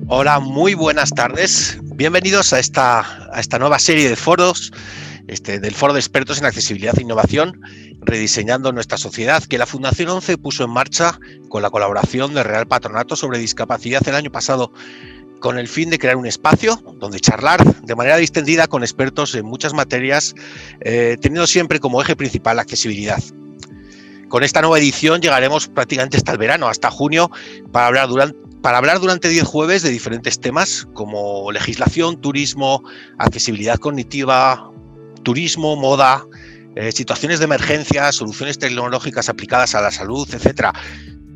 Hola, muy buenas tardes. Bienvenidos a esta nueva serie de foros, del Foro de Expertos en Accesibilidad e Innovación, rediseñando nuestra sociedad, que la Fundación 11 puso en marcha con la colaboración del Real Patronato sobre Discapacidad el año pasado, con el fin de crear un espacio donde charlar de manera distendida con expertos en muchas materias, teniendo siempre como eje principal la accesibilidad. Con esta nueva edición llegaremos prácticamente hasta el verano, hasta junio, para hablar durante 10 jueves de diferentes temas como legislación, turismo, accesibilidad cognitiva, turismo, moda, situaciones de emergencia, soluciones tecnológicas aplicadas a la salud, etcétera.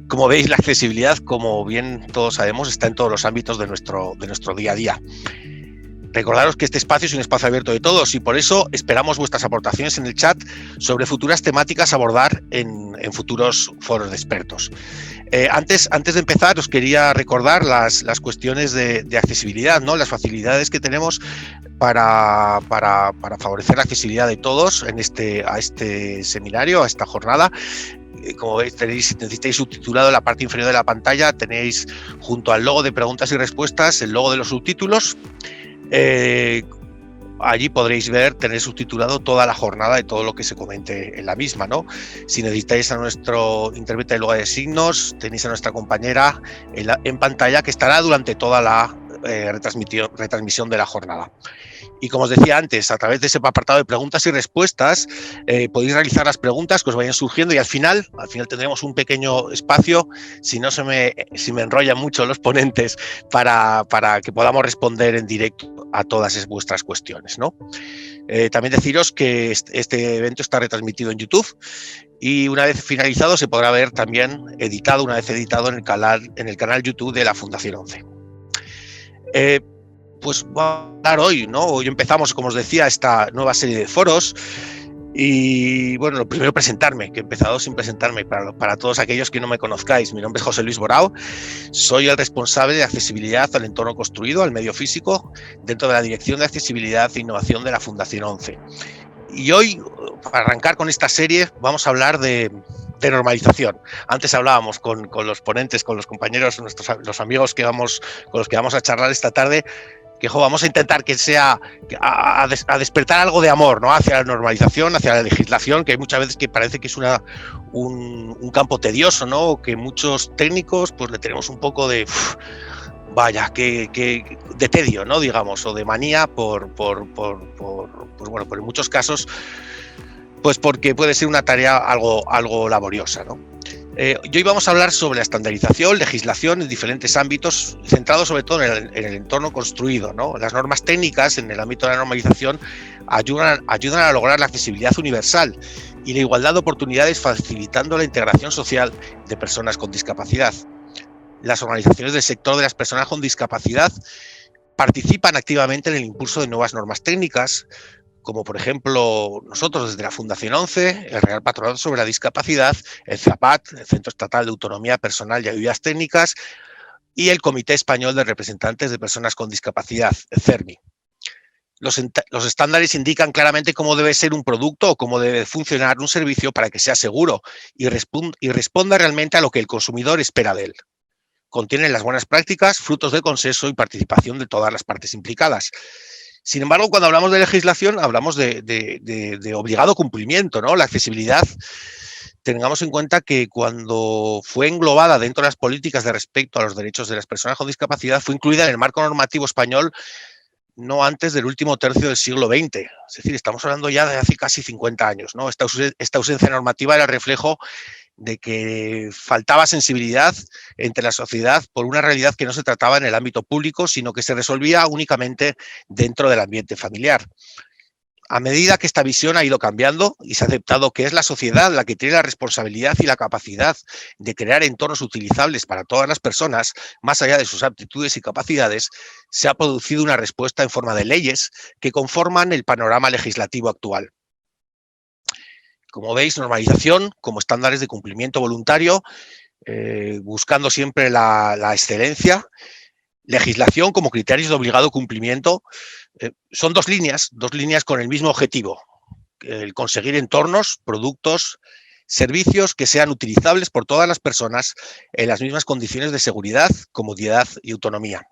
Como veis, la accesibilidad, como bien todos sabemos, está en todos los ámbitos de nuestro día a día. Recordaros que este espacio es un espacio abierto de todos y por eso esperamos vuestras aportaciones en el chat sobre futuras temáticas a abordar en futuros foros de expertos. Antes de empezar, os quería recordar las cuestiones de accesibilidad, ¿no? Las facilidades que tenemos para favorecer la accesibilidad de todos a este seminario, a esta jornada. Como veis, necesitáis subtitulado en la parte inferior de la pantalla, tenéis junto al logo de preguntas y respuestas el logo de los subtítulos. Allí podréis tener subtitulado toda la jornada y todo lo que se comente en la misma, ¿no? Si necesitáis a nuestro intérprete de lengua de signos, tenéis a nuestra compañera en pantalla que estará durante toda la retransmisión de la jornada. Y como os decía antes, a través de ese apartado de preguntas y respuestas podéis realizar las preguntas que os vayan surgiendo y al final tendremos un pequeño espacio, si me enrollan mucho los ponentes, para que podamos responder en directo a todas vuestras cuestiones, ¿no? También deciros que este evento está retransmitido en YouTube y una vez finalizado se podrá ver también editado en el canal YouTube de la Fundación 11. Pues vamos a hablar hoy, ¿no? Hoy empezamos, como os decía, esta nueva serie de foros y, bueno, lo primero presentarme, que he empezado sin presentarme para todos aquellos que no me conozcáis. Mi nombre es José Luis Borao, soy el responsable de accesibilidad al entorno construido, al medio físico, dentro de la Dirección de Accesibilidad e Innovación de la Fundación 11. Y hoy, para arrancar con esta serie, vamos a hablar de normalización. Antes hablábamos con los ponentes, con los compañeros, los amigos con los que vamos a charlar esta tarde, que vamos a intentar que sea a despertar algo de amor, ¿no? Hacia la normalización, hacia la legislación, que hay muchas veces que parece que es un campo tedioso, ¿no? Que muchos técnicos pues le tenemos un poco de de tedio, ¿no? Digamos, o de manía por en muchos casos, pues porque puede ser una tarea algo laboriosa, ¿no? Y hoy vamos a hablar sobre la estandarización, legislación en diferentes ámbitos, centrado sobre todo en el entorno construido, ¿no? Las normas técnicas en el ámbito de la normalización ayudan a lograr la accesibilidad universal y la igualdad de oportunidades, facilitando la integración social de personas con discapacidad. Las organizaciones del sector de las personas con discapacidad participan activamente en el impulso de nuevas normas técnicas, como por ejemplo nosotros desde la Fundación 11, el Real Patronato sobre la Discapacidad, el CEAPAT, el Centro Estatal de Autonomía Personal y Ayudas Técnicas, y el Comité Español de Representantes de Personas con Discapacidad, el CERMI. Los estándares indican claramente cómo debe ser un producto o cómo debe funcionar un servicio para que sea seguro y responda realmente a lo que el consumidor espera de él. Contienen las buenas prácticas, frutos de consenso y participación de todas las partes implicadas. Sin embargo, cuando hablamos de legislación, hablamos de obligado cumplimiento, ¿no? La accesibilidad, tengamos en cuenta que cuando fue englobada dentro de las políticas de respecto a los derechos de las personas con discapacidad, fue incluida en el marco normativo español no antes del último tercio del siglo XX. Es decir, estamos hablando ya de hace casi 50 años, ¿no? Esta ausencia normativa era reflejo de que faltaba sensibilidad entre la sociedad por una realidad que no se trataba en el ámbito público, sino que se resolvía únicamente dentro del ambiente familiar. A medida que esta visión ha ido cambiando y se ha aceptado que es la sociedad la que tiene la responsabilidad y la capacidad de crear entornos utilizables para todas las personas, más allá de sus aptitudes y capacidades, se ha producido una respuesta en forma de leyes que conforman el panorama legislativo actual. Como veis, normalización como estándares de cumplimiento voluntario, buscando siempre la excelencia. Legislación como criterios de obligado cumplimiento. Son dos líneas con el mismo objetivo, el conseguir entornos, productos, servicios que sean utilizables por todas las personas en las mismas condiciones de seguridad, comodidad y autonomía.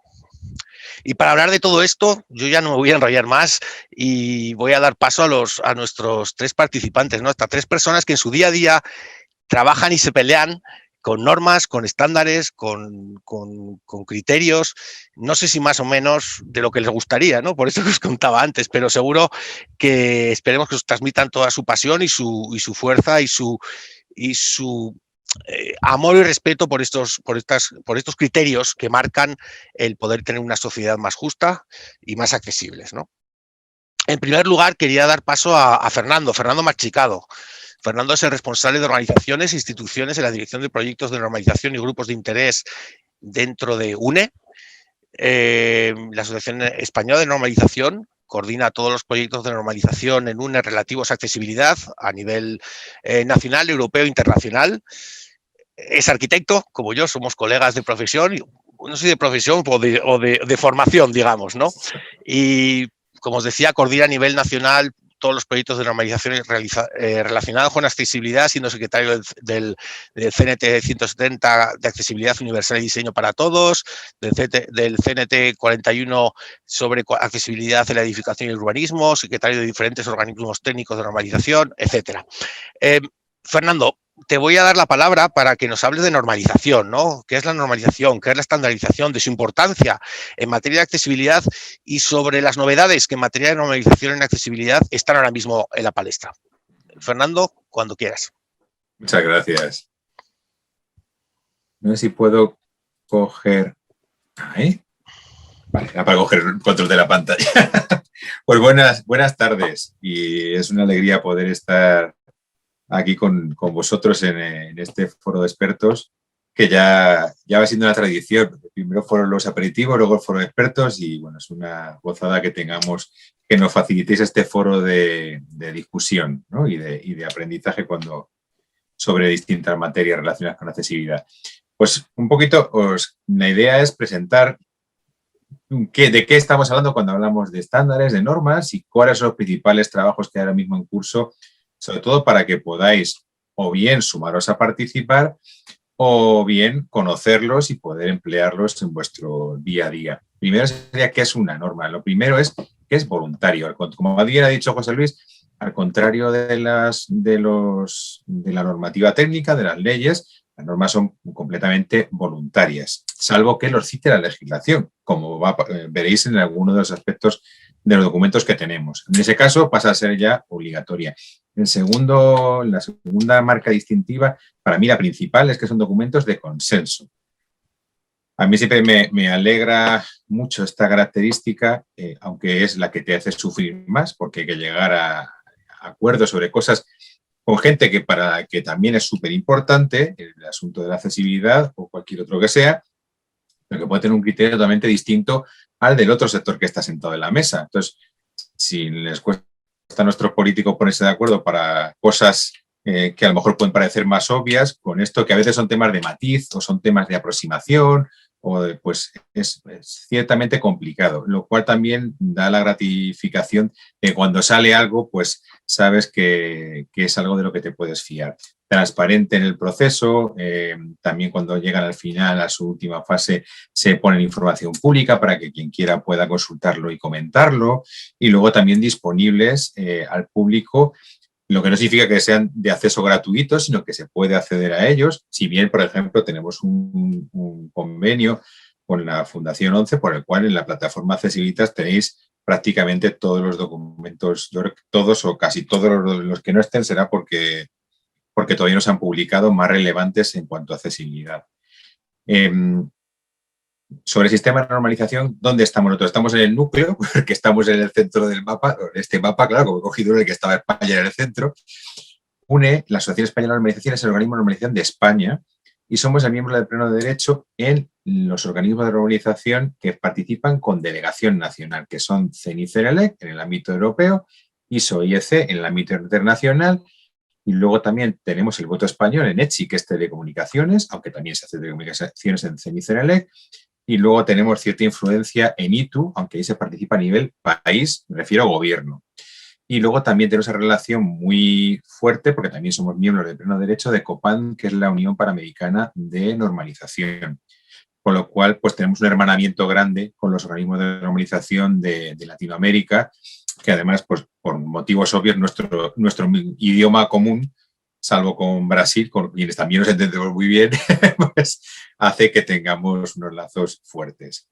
Y para hablar de todo esto, yo ya no me voy a enrollar más y voy a dar paso a nuestros tres participantes, ¿no? Estas tres personas que en su día a día trabajan y se pelean con normas, con estándares, con criterios, no sé si más o menos de lo que les gustaría, ¿no? Por eso que os contaba antes, pero seguro que esperemos que os transmitan toda su pasión y su fuerza y su amor y respeto por estos criterios que marcan el poder tener una sociedad más justa y más accesibles, ¿no? En primer lugar, quería dar paso a Fernando Machicado. Fernando es el responsable de organizaciones e instituciones en la dirección de proyectos de normalización y grupos de interés dentro de UNE, la Asociación Española de Normalización. Coordina todos los proyectos de normalización en UNE relativos a accesibilidad a nivel nacional, europeo e internacional. Es arquitecto, como yo, somos colegas de profesión, no sé si de profesión o de formación, digamos, ¿no? Y como os decía, coordina a nivel nacional todos los proyectos de normalización relacionados con accesibilidad, siendo secretario del CNT 170 de accesibilidad universal y diseño para todos, del CNT 41 sobre accesibilidad en la edificación y urbanismo, secretario de diferentes organismos técnicos de normalización, etcétera. Fernando, te voy a dar la palabra para que nos hables de normalización, ¿no? ¿Qué es la normalización? ¿Qué es la estandarización? De su importancia en materia de accesibilidad y sobre las novedades que en materia de normalización en accesibilidad están ahora mismo en la palestra. Fernando, cuando quieras. Muchas gracias. No sé si puedo coger... ¿Ahí? Vale, para coger el control de la pantalla. Pues buenas tardes y es una alegría poder estar aquí con vosotros en este foro de expertos que ya va siendo una tradición. Primero fueron los aperitivos, luego el foro de expertos y bueno, es una gozada que tengamos, que nos facilitéis este foro de discusión, ¿no? y de aprendizaje sobre distintas materias relacionadas con accesibilidad. Pues un poquito, la idea es presentar de qué estamos hablando cuando hablamos de estándares, de normas y cuáles son los principales trabajos que hay ahora mismo en curso, sobre todo para que podáis o bien sumaros a participar o bien conocerlos y poder emplearlos en vuestro día a día. Primero sería qué es una norma. Lo primero es que es voluntario. Como bien ha dicho José Luis, al contrario de la normativa técnica, de las leyes, las normas son completamente voluntarias, salvo que los cite la legislación, como veréis en alguno de los aspectos de los documentos que tenemos. En ese caso pasa a ser ya obligatoria. La segunda marca distintiva, para mí la principal, es que son documentos de consenso. A mí siempre me alegra mucho esta característica, aunque es la que te hace sufrir más, porque hay que llegar a acuerdos sobre cosas con gente que también es súper importante, el asunto de la accesibilidad o cualquier otro que sea, pero que puede tener un criterio totalmente distinto al del otro sector que está sentado en la mesa. Entonces, si les cuesta a nuestros políticos ponerse de acuerdo para cosas que a lo mejor pueden parecer más obvias, con esto que a veces son temas de matiz o son temas de aproximación, pues es ciertamente complicado, lo cual también da la gratificación de cuando sale algo, pues sabes que es algo de lo que te puedes fiar. Transparente en el proceso, también cuando llegan al final, a su última fase, se pone información pública para que quien quiera pueda consultarlo y comentarlo, y luego también disponibles al público, lo que no significa que sean de acceso gratuito, sino que se puede acceder a ellos. Si bien, por ejemplo, tenemos un convenio con la Fundación 11, por el cual en la plataforma Accesibilitas tenéis prácticamente todos los documentos, todos o casi todos los que no estén será porque todavía no se han publicado, más relevantes en cuanto a accesibilidad. Sobre el sistema de normalización, ¿dónde estamos nosotros? Estamos en el núcleo, porque estamos en el centro del mapa. Este mapa, claro, como he cogido el que estaba España en el centro. UNE, la Asociación Española de Normalización, es el organismo de normalización de España y somos el miembro del pleno de derecho en los organismos de normalización que participan con delegación nacional, que son CENI-CERELEC en el ámbito europeo, ISO-IEC en el ámbito internacional. Y luego también tenemos el voto español en ETSI, que es telecomunicaciones, aunque también se hace telecomunicaciones en CENI-CERELEC. Y luego tenemos cierta influencia en ITU, aunque ahí se participa a nivel país, me refiero a gobierno. Y luego también tenemos esa relación muy fuerte, porque también somos miembros del pleno derecho de COPAN, que es la Unión Panamericana de Normalización. con lo cual pues tenemos un hermanamiento grande con los organismos de normalización de Latinoamérica, que además, pues por motivos obvios, nuestro idioma común, salvo con Brasil, con quienes también nos entendemos muy bien, pues hace que tengamos unos lazos fuertes.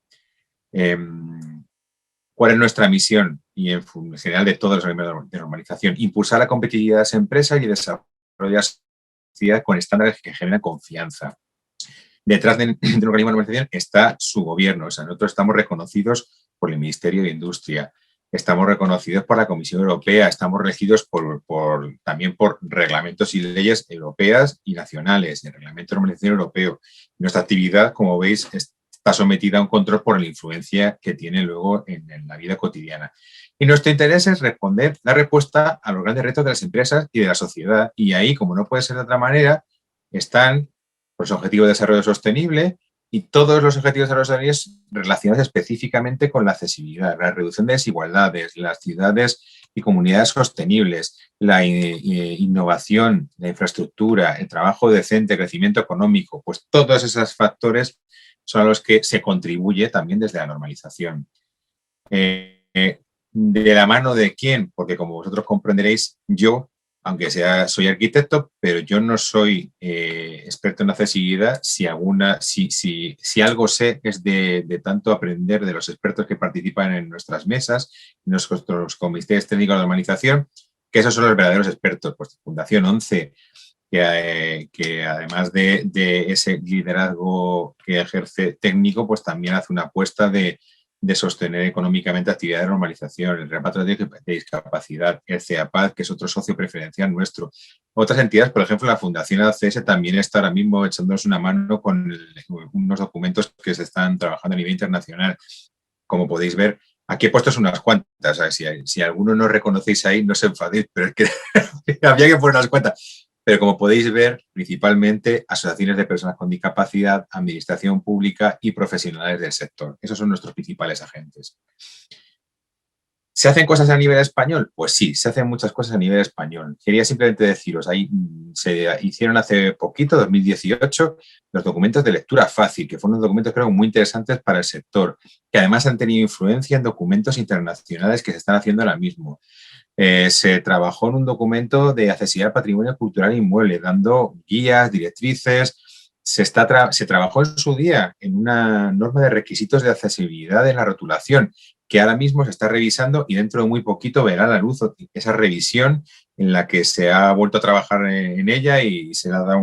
¿Cuál es nuestra misión? Y en general de todos los organismos de normalización, impulsar la competitividad de las empresas y desarrollar la sociedad con estándares que generan confianza. Detrás de un organismo de normalización está su gobierno. O sea, nosotros estamos reconocidos por el Ministerio de Industria, estamos reconocidos por la Comisión Europea, estamos regidos también por reglamentos y leyes europeas y nacionales, el Reglamento de Normalización Europeo. Nuestra actividad, como veis, está sometida a un control por la influencia que tiene luego en la vida cotidiana. Y nuestro interés es dar respuesta a los grandes retos de las empresas y de la sociedad. Y ahí, como no puede ser de otra manera, están los objetivos de desarrollo sostenible y todos los objetivos de desarrollo sostenible relacionados específicamente con la accesibilidad, la reducción de desigualdades, las ciudades y comunidades sostenibles, la innovación, la infraestructura, el trabajo decente, el crecimiento económico, pues todos esos factores son a los que se contribuye también desde la normalización. ¿De la mano de quién? Porque como vosotros comprenderéis, yo, aunque soy arquitecto, pero yo no soy experto en accesibilidad. Si algo sé es de tanto aprender de los expertos que participan en nuestras mesas, en nuestros comités técnicos de normalización, que esos son los verdaderos expertos. Pues Fundación 11, que además de ese liderazgo que ejerce técnico, pues también hace una apuesta de sostener económicamente actividades de normalización, el reparto de discapacidad, el CEAPAD, que es otro socio preferencial nuestro. Otras entidades, por ejemplo, la Fundación ACS también está ahora mismo echándonos una mano con unos documentos que se están trabajando a nivel internacional. Como podéis ver, aquí he puesto unas cuantas. O sea, si alguno no reconocéis ahí, no os enfadéis, pero es que había que poner unas cuantas. Pero como podéis ver, principalmente asociaciones de personas con discapacidad, administración pública y profesionales del sector. Esos son nuestros principales agentes. ¿Se hacen cosas a nivel español? Pues sí, se hacen muchas cosas a nivel español. Quería simplemente deciros, ahí se hicieron hace poquito, 2018, los documentos de lectura fácil, que fueron unos documentos creo muy interesantes para el sector, que además han tenido influencia en documentos internacionales que se están haciendo ahora mismo. Se trabajó en un documento de accesibilidad al patrimonio cultural e inmueble, dando guías, directrices. Se trabajó en su día en una norma de requisitos de accesibilidad en la rotulación, que ahora mismo se está revisando y dentro de muy poquito verá la luz esa revisión en la que se ha vuelto a trabajar en ella y se le ha dado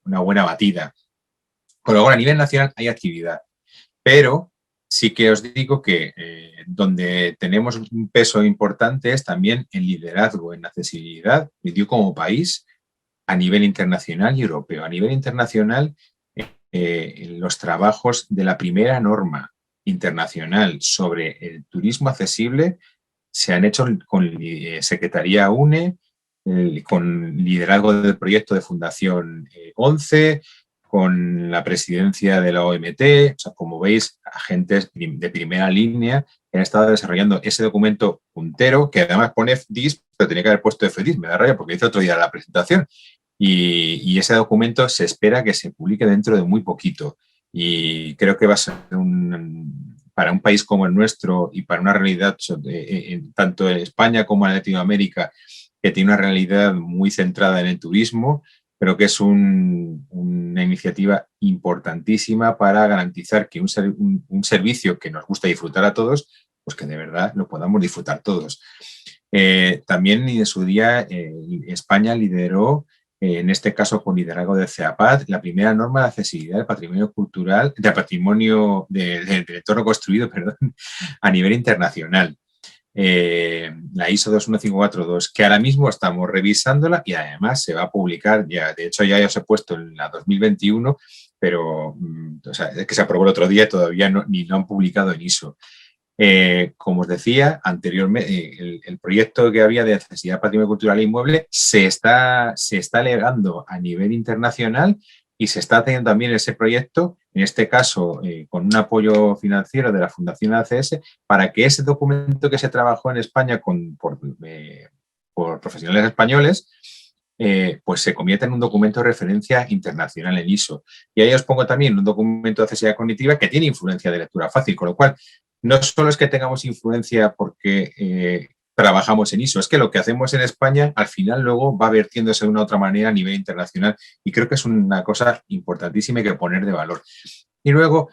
una buena batida. Con lo cual, a nivel nacional hay actividad, pero sí que os digo que donde tenemos un peso importante es también el liderazgo en accesibilidad, yo como país, a nivel internacional y europeo. A nivel internacional, los trabajos de la primera norma internacional sobre el turismo accesible se han hecho con Secretaría UNE, con liderazgo del proyecto de Fundación 11, con la presidencia de la OMT. O sea, como veis, agentes de primera línea que han estado desarrollando ese documento puntero, que además pone FDIS, pero tenía que haber puesto FDIS, me da rabia porque hice otro día la presentación. Y ese documento se espera que se publique dentro de muy poquito. Y creo que va a ser para un país como el nuestro y para una realidad tanto en España como en Latinoamérica, que tiene una realidad muy centrada en el turismo, creo que es una iniciativa importantísima para garantizar que un servicio que nos gusta disfrutar a todos, pues que de verdad lo podamos disfrutar todos. También en su día España lideró, en este caso con liderazgo de CEAPAD, la primera norma de accesibilidad del patrimonio cultural, del patrimonio del entorno construido, perdón, a nivel internacional. La ISO 21542, que ahora mismo estamos revisándola y además se va a publicar, ya, de hecho ya se ha puesto en la 2021, pero o sea, es que se aprobó el otro día y todavía ni lo han publicado en ISO. Como os decía anteriormente, el proyecto que había de accesibilidad patrimonio cultural e inmueble se está elevando a nivel internacional y se está teniendo también ese proyecto, en este caso con un apoyo financiero de la Fundación ACS, para que ese documento que se trabajó en España por profesionales españoles pues se convierte en un documento de referencia internacional en ISO. Y ahí os pongo también un documento de accesibilidad cognitiva que tiene influencia de lectura fácil, con lo cual no solo es que tengamos influencia porque trabajamos en ISO, es que lo que hacemos en España al final luego va vertiéndose de una u otra manera a nivel internacional y creo que es una cosa importantísima y que poner de valor. Y luego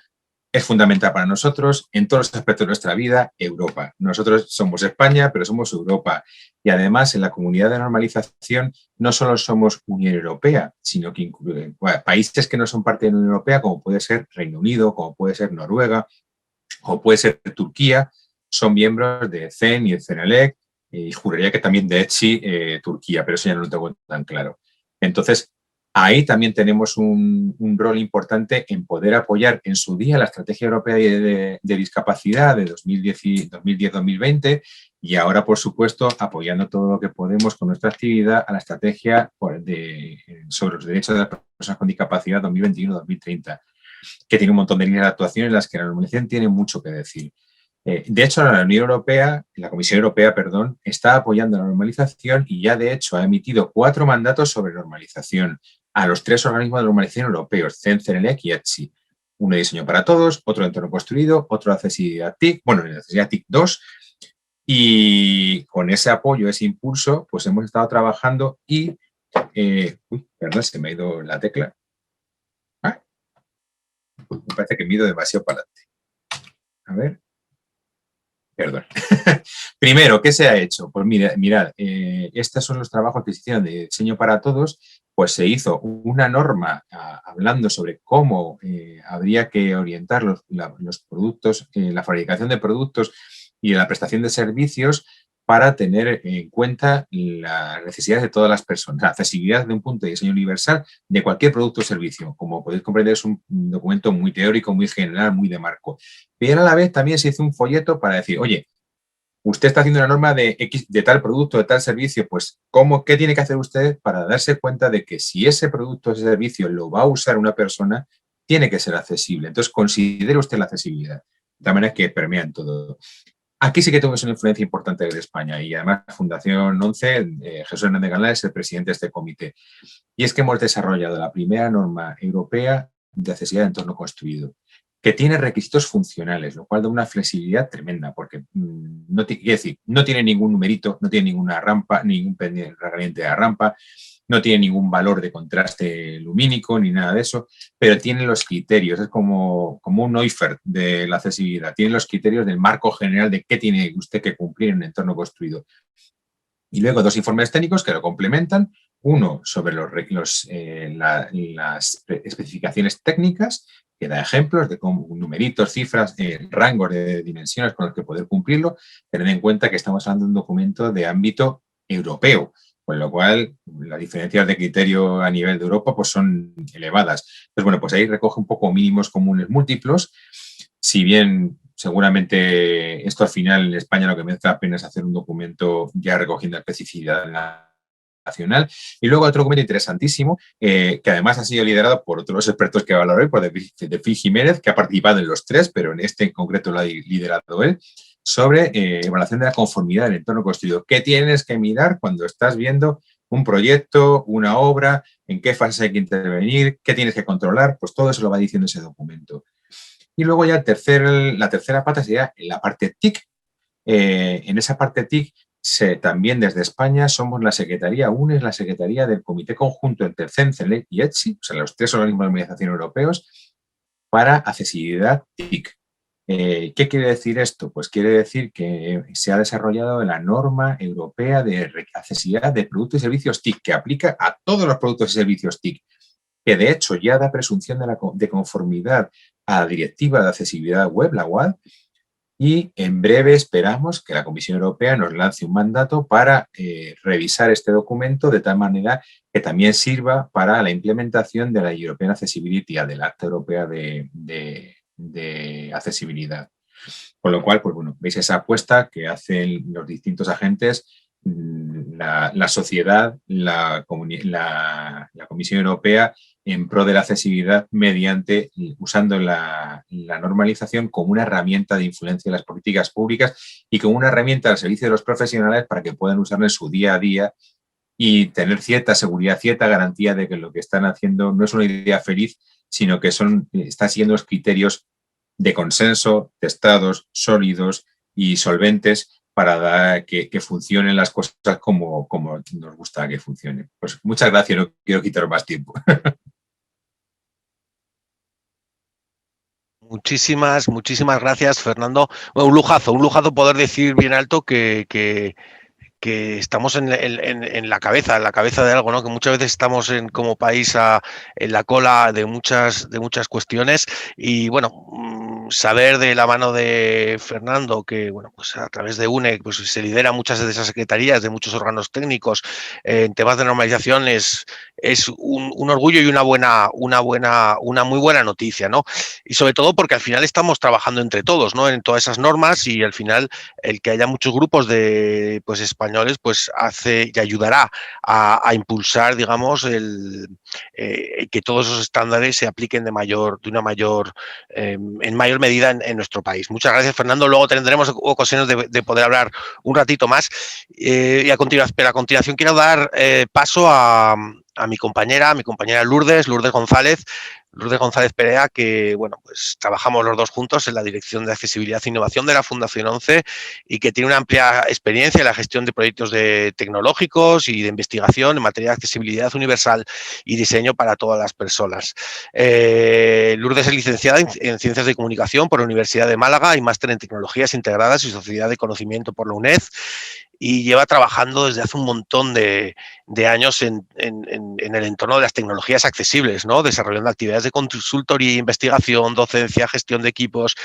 es fundamental para nosotros en todos los aspectos de nuestra vida, Europa. Nosotros somos España, pero somos Europa. Y además, en la comunidad de normalización no solo somos Unión Europea, sino que incluye países que no son parte de la Unión Europea, como puede ser Reino Unido, como puede ser Noruega, o puede ser Turquía, son miembros de CEN y de CENELEC, y juraría que también de ETSI Turquía, pero eso ya no lo tengo tan claro. Entonces, ahí también tenemos un rol importante en poder apoyar en su día la Estrategia Europea de Discapacidad de 2010-2020 y ahora, por supuesto, apoyando todo lo que podemos con nuestra actividad a la Estrategia sobre los derechos de las personas con discapacidad 2021-2030, que tiene un montón de líneas de actuación en las que la normalización tiene mucho que decir. De hecho, la Unión Europea, la Comisión Europea, perdón, está apoyando la normalización y ya de hecho ha emitido 4 mandatos sobre normalización a los 3 organismos de normalización europeos, CEN, CENELEC y ETSI. Uno de diseño para todos, otro de entorno construido, otro de accesibilidad TIC, bueno, de accesibilidad TIC 2. Y con ese apoyo, ese impulso, pues hemos estado trabajando y... perdón, se me ha ido la tecla. Me parece que mido demasiado para adelante. A ver. Perdón. Primero, ¿qué se ha hecho? Pues mirad, estos son los trabajos que se hicieron de diseño para todos, pues se hizo una norma hablando sobre cómo habría que orientar los productos, la fabricación de productos y la prestación de servicios para tener en cuenta las necesidades de todas las personas. La accesibilidad de un punto de diseño universal de cualquier producto o servicio. Como podéis comprender, es un documento muy teórico, muy general, muy de marco. Pero a la vez también se hizo un folleto para decir, oye, usted está haciendo una norma de tal producto, de tal servicio, pues ¿qué tiene que hacer usted para darse cuenta de que si ese producto o ese servicio lo va a usar una persona, tiene que ser accesible? Entonces, considere usted la accesibilidad. De tal manera que permea en todo. Aquí sí que tenemos una influencia importante de España y además Fundación 11, Jesús Hernández Galán es el presidente de este comité. Y es que hemos desarrollado la primera norma europea de accesibilidad de entorno construido, que tiene requisitos funcionales, lo cual da una flexibilidad tremenda, porque no tiene ningún numerito, no tiene ninguna rampa, ningún gradiente de la rampa, no tiene ningún valor de contraste lumínico ni nada de eso, pero tiene los criterios, es como un Neufert de la accesibilidad, tiene los criterios del marco general de qué tiene usted que cumplir en un entorno construido. Y luego 2 informes técnicos que lo complementan, uno sobre las especificaciones técnicas, que da ejemplos de cómo numeritos, cifras, rangos de dimensiones con los que poder cumplirlo, tener en cuenta que estamos hablando de un documento de ámbito europeo, con lo cual las diferencias de criterio a nivel de Europa pues son elevadas. Pues bueno, pues ahí recoge un poco mínimos comunes múltiplos, si bien seguramente esto al final en España lo que merece la pena es hacer un documento ya recogiendo la especificidad nacional. Y luego otro documento interesantísimo, que además ha sido liderado por otros expertos que va a hablar hoy, por Delfín Jiménez, que ha participado en los 3, pero en este en concreto lo ha liderado él, sobre evaluación de la conformidad del entorno construido. ¿Qué tienes que mirar cuando estás viendo un proyecto, una obra, en qué fase hay que intervenir, qué tienes que controlar? Pues todo eso lo va diciendo ese documento. Y luego ya la tercera pata sería la parte TIC. En esa parte TIC, también desde España somos la Secretaría, UNE es la Secretaría del Comité Conjunto entre CEN, CENELEC y ETSI, o sea, los 3 organismos de normalización europeos, para accesibilidad TIC. ¿Qué quiere decir esto? Pues quiere decir que se ha desarrollado la norma europea de accesibilidad de productos y servicios TIC, que aplica a todos los productos y servicios TIC, que de hecho ya da presunción de conformidad a la Directiva de Accesibilidad Web, la WAD, y en breve esperamos que la Comisión Europea nos lance un mandato para revisar este documento de tal manera que también sirva para la implementación de la European Accessibility, del Acta Europea de Accesibilidad. Con lo cual, pues bueno, veis esa apuesta que hacen los distintos agentes, la sociedad, la Comisión Europea, en pro de la accesibilidad usando la normalización como una herramienta de influencia en las políticas públicas y como una herramienta al servicio de los profesionales para que puedan usarla en su día a día y tener cierta seguridad, cierta garantía de que lo que están haciendo no es una idea feliz, sino que está siguiendo los criterios de consenso, testados, sólidos y solventes para que funcionen las cosas como nos gusta que funcionen. Pues muchas gracias, no quiero quitar más tiempo. Muchísimas gracias, Fernando. Bueno, un lujazo poder decir bien alto que estamos en la cabeza, de algo, ¿no? Que muchas veces estamos como país en la cola de muchas cuestiones y bueno, saber de la mano de Fernando que bueno, pues a través de UNEC pues se lidera muchas de esas secretarías de muchos órganos técnicos en temas de normalización es un orgullo y una muy buena noticia, ¿no? Y sobre todo porque al final estamos trabajando entre todos, ¿no? En todas esas normas y al final el que haya muchos grupos de pues españoles pues hace y ayudará a impulsar, digamos, que todos esos estándares se apliquen en mayor medida en nuestro país. Muchas gracias, Fernando. Luego tendremos ocasiones de poder hablar un ratito más. Y a continuación quiero dar paso a mi compañera Lourdes González. Lourdes González Perea, que bueno, pues trabajamos los dos juntos en la Dirección de Accesibilidad e Innovación de la Fundación 11 y que tiene una amplia experiencia en la gestión de proyectos tecnológicos y de investigación en materia de accesibilidad universal y diseño para todas las personas. Lourdes es licenciada en Ciencias de Comunicación por la Universidad de Málaga y máster en Tecnologías Integradas y Sociedad de Conocimiento por la UNED y lleva trabajando desde hace un montón de años en el entorno de las tecnologías accesibles, ¿no? Desarrollando actividades de consultoría, investigación, docencia, gestión de equipos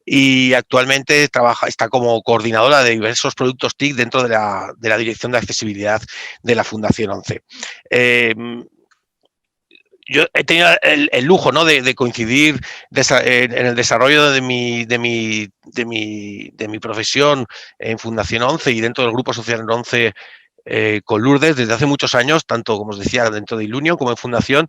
y actualmente está como coordinadora de diversos productos TIC dentro de la Dirección de Accesibilidad de la Fundación 11. Yo he tenido el lujo, ¿no? de coincidir en el desarrollo de mi profesión en Fundación 11 y dentro del Grupo Social 11 con Lourdes desde hace muchos años, tanto como os decía dentro de Ilunio como en Fundación,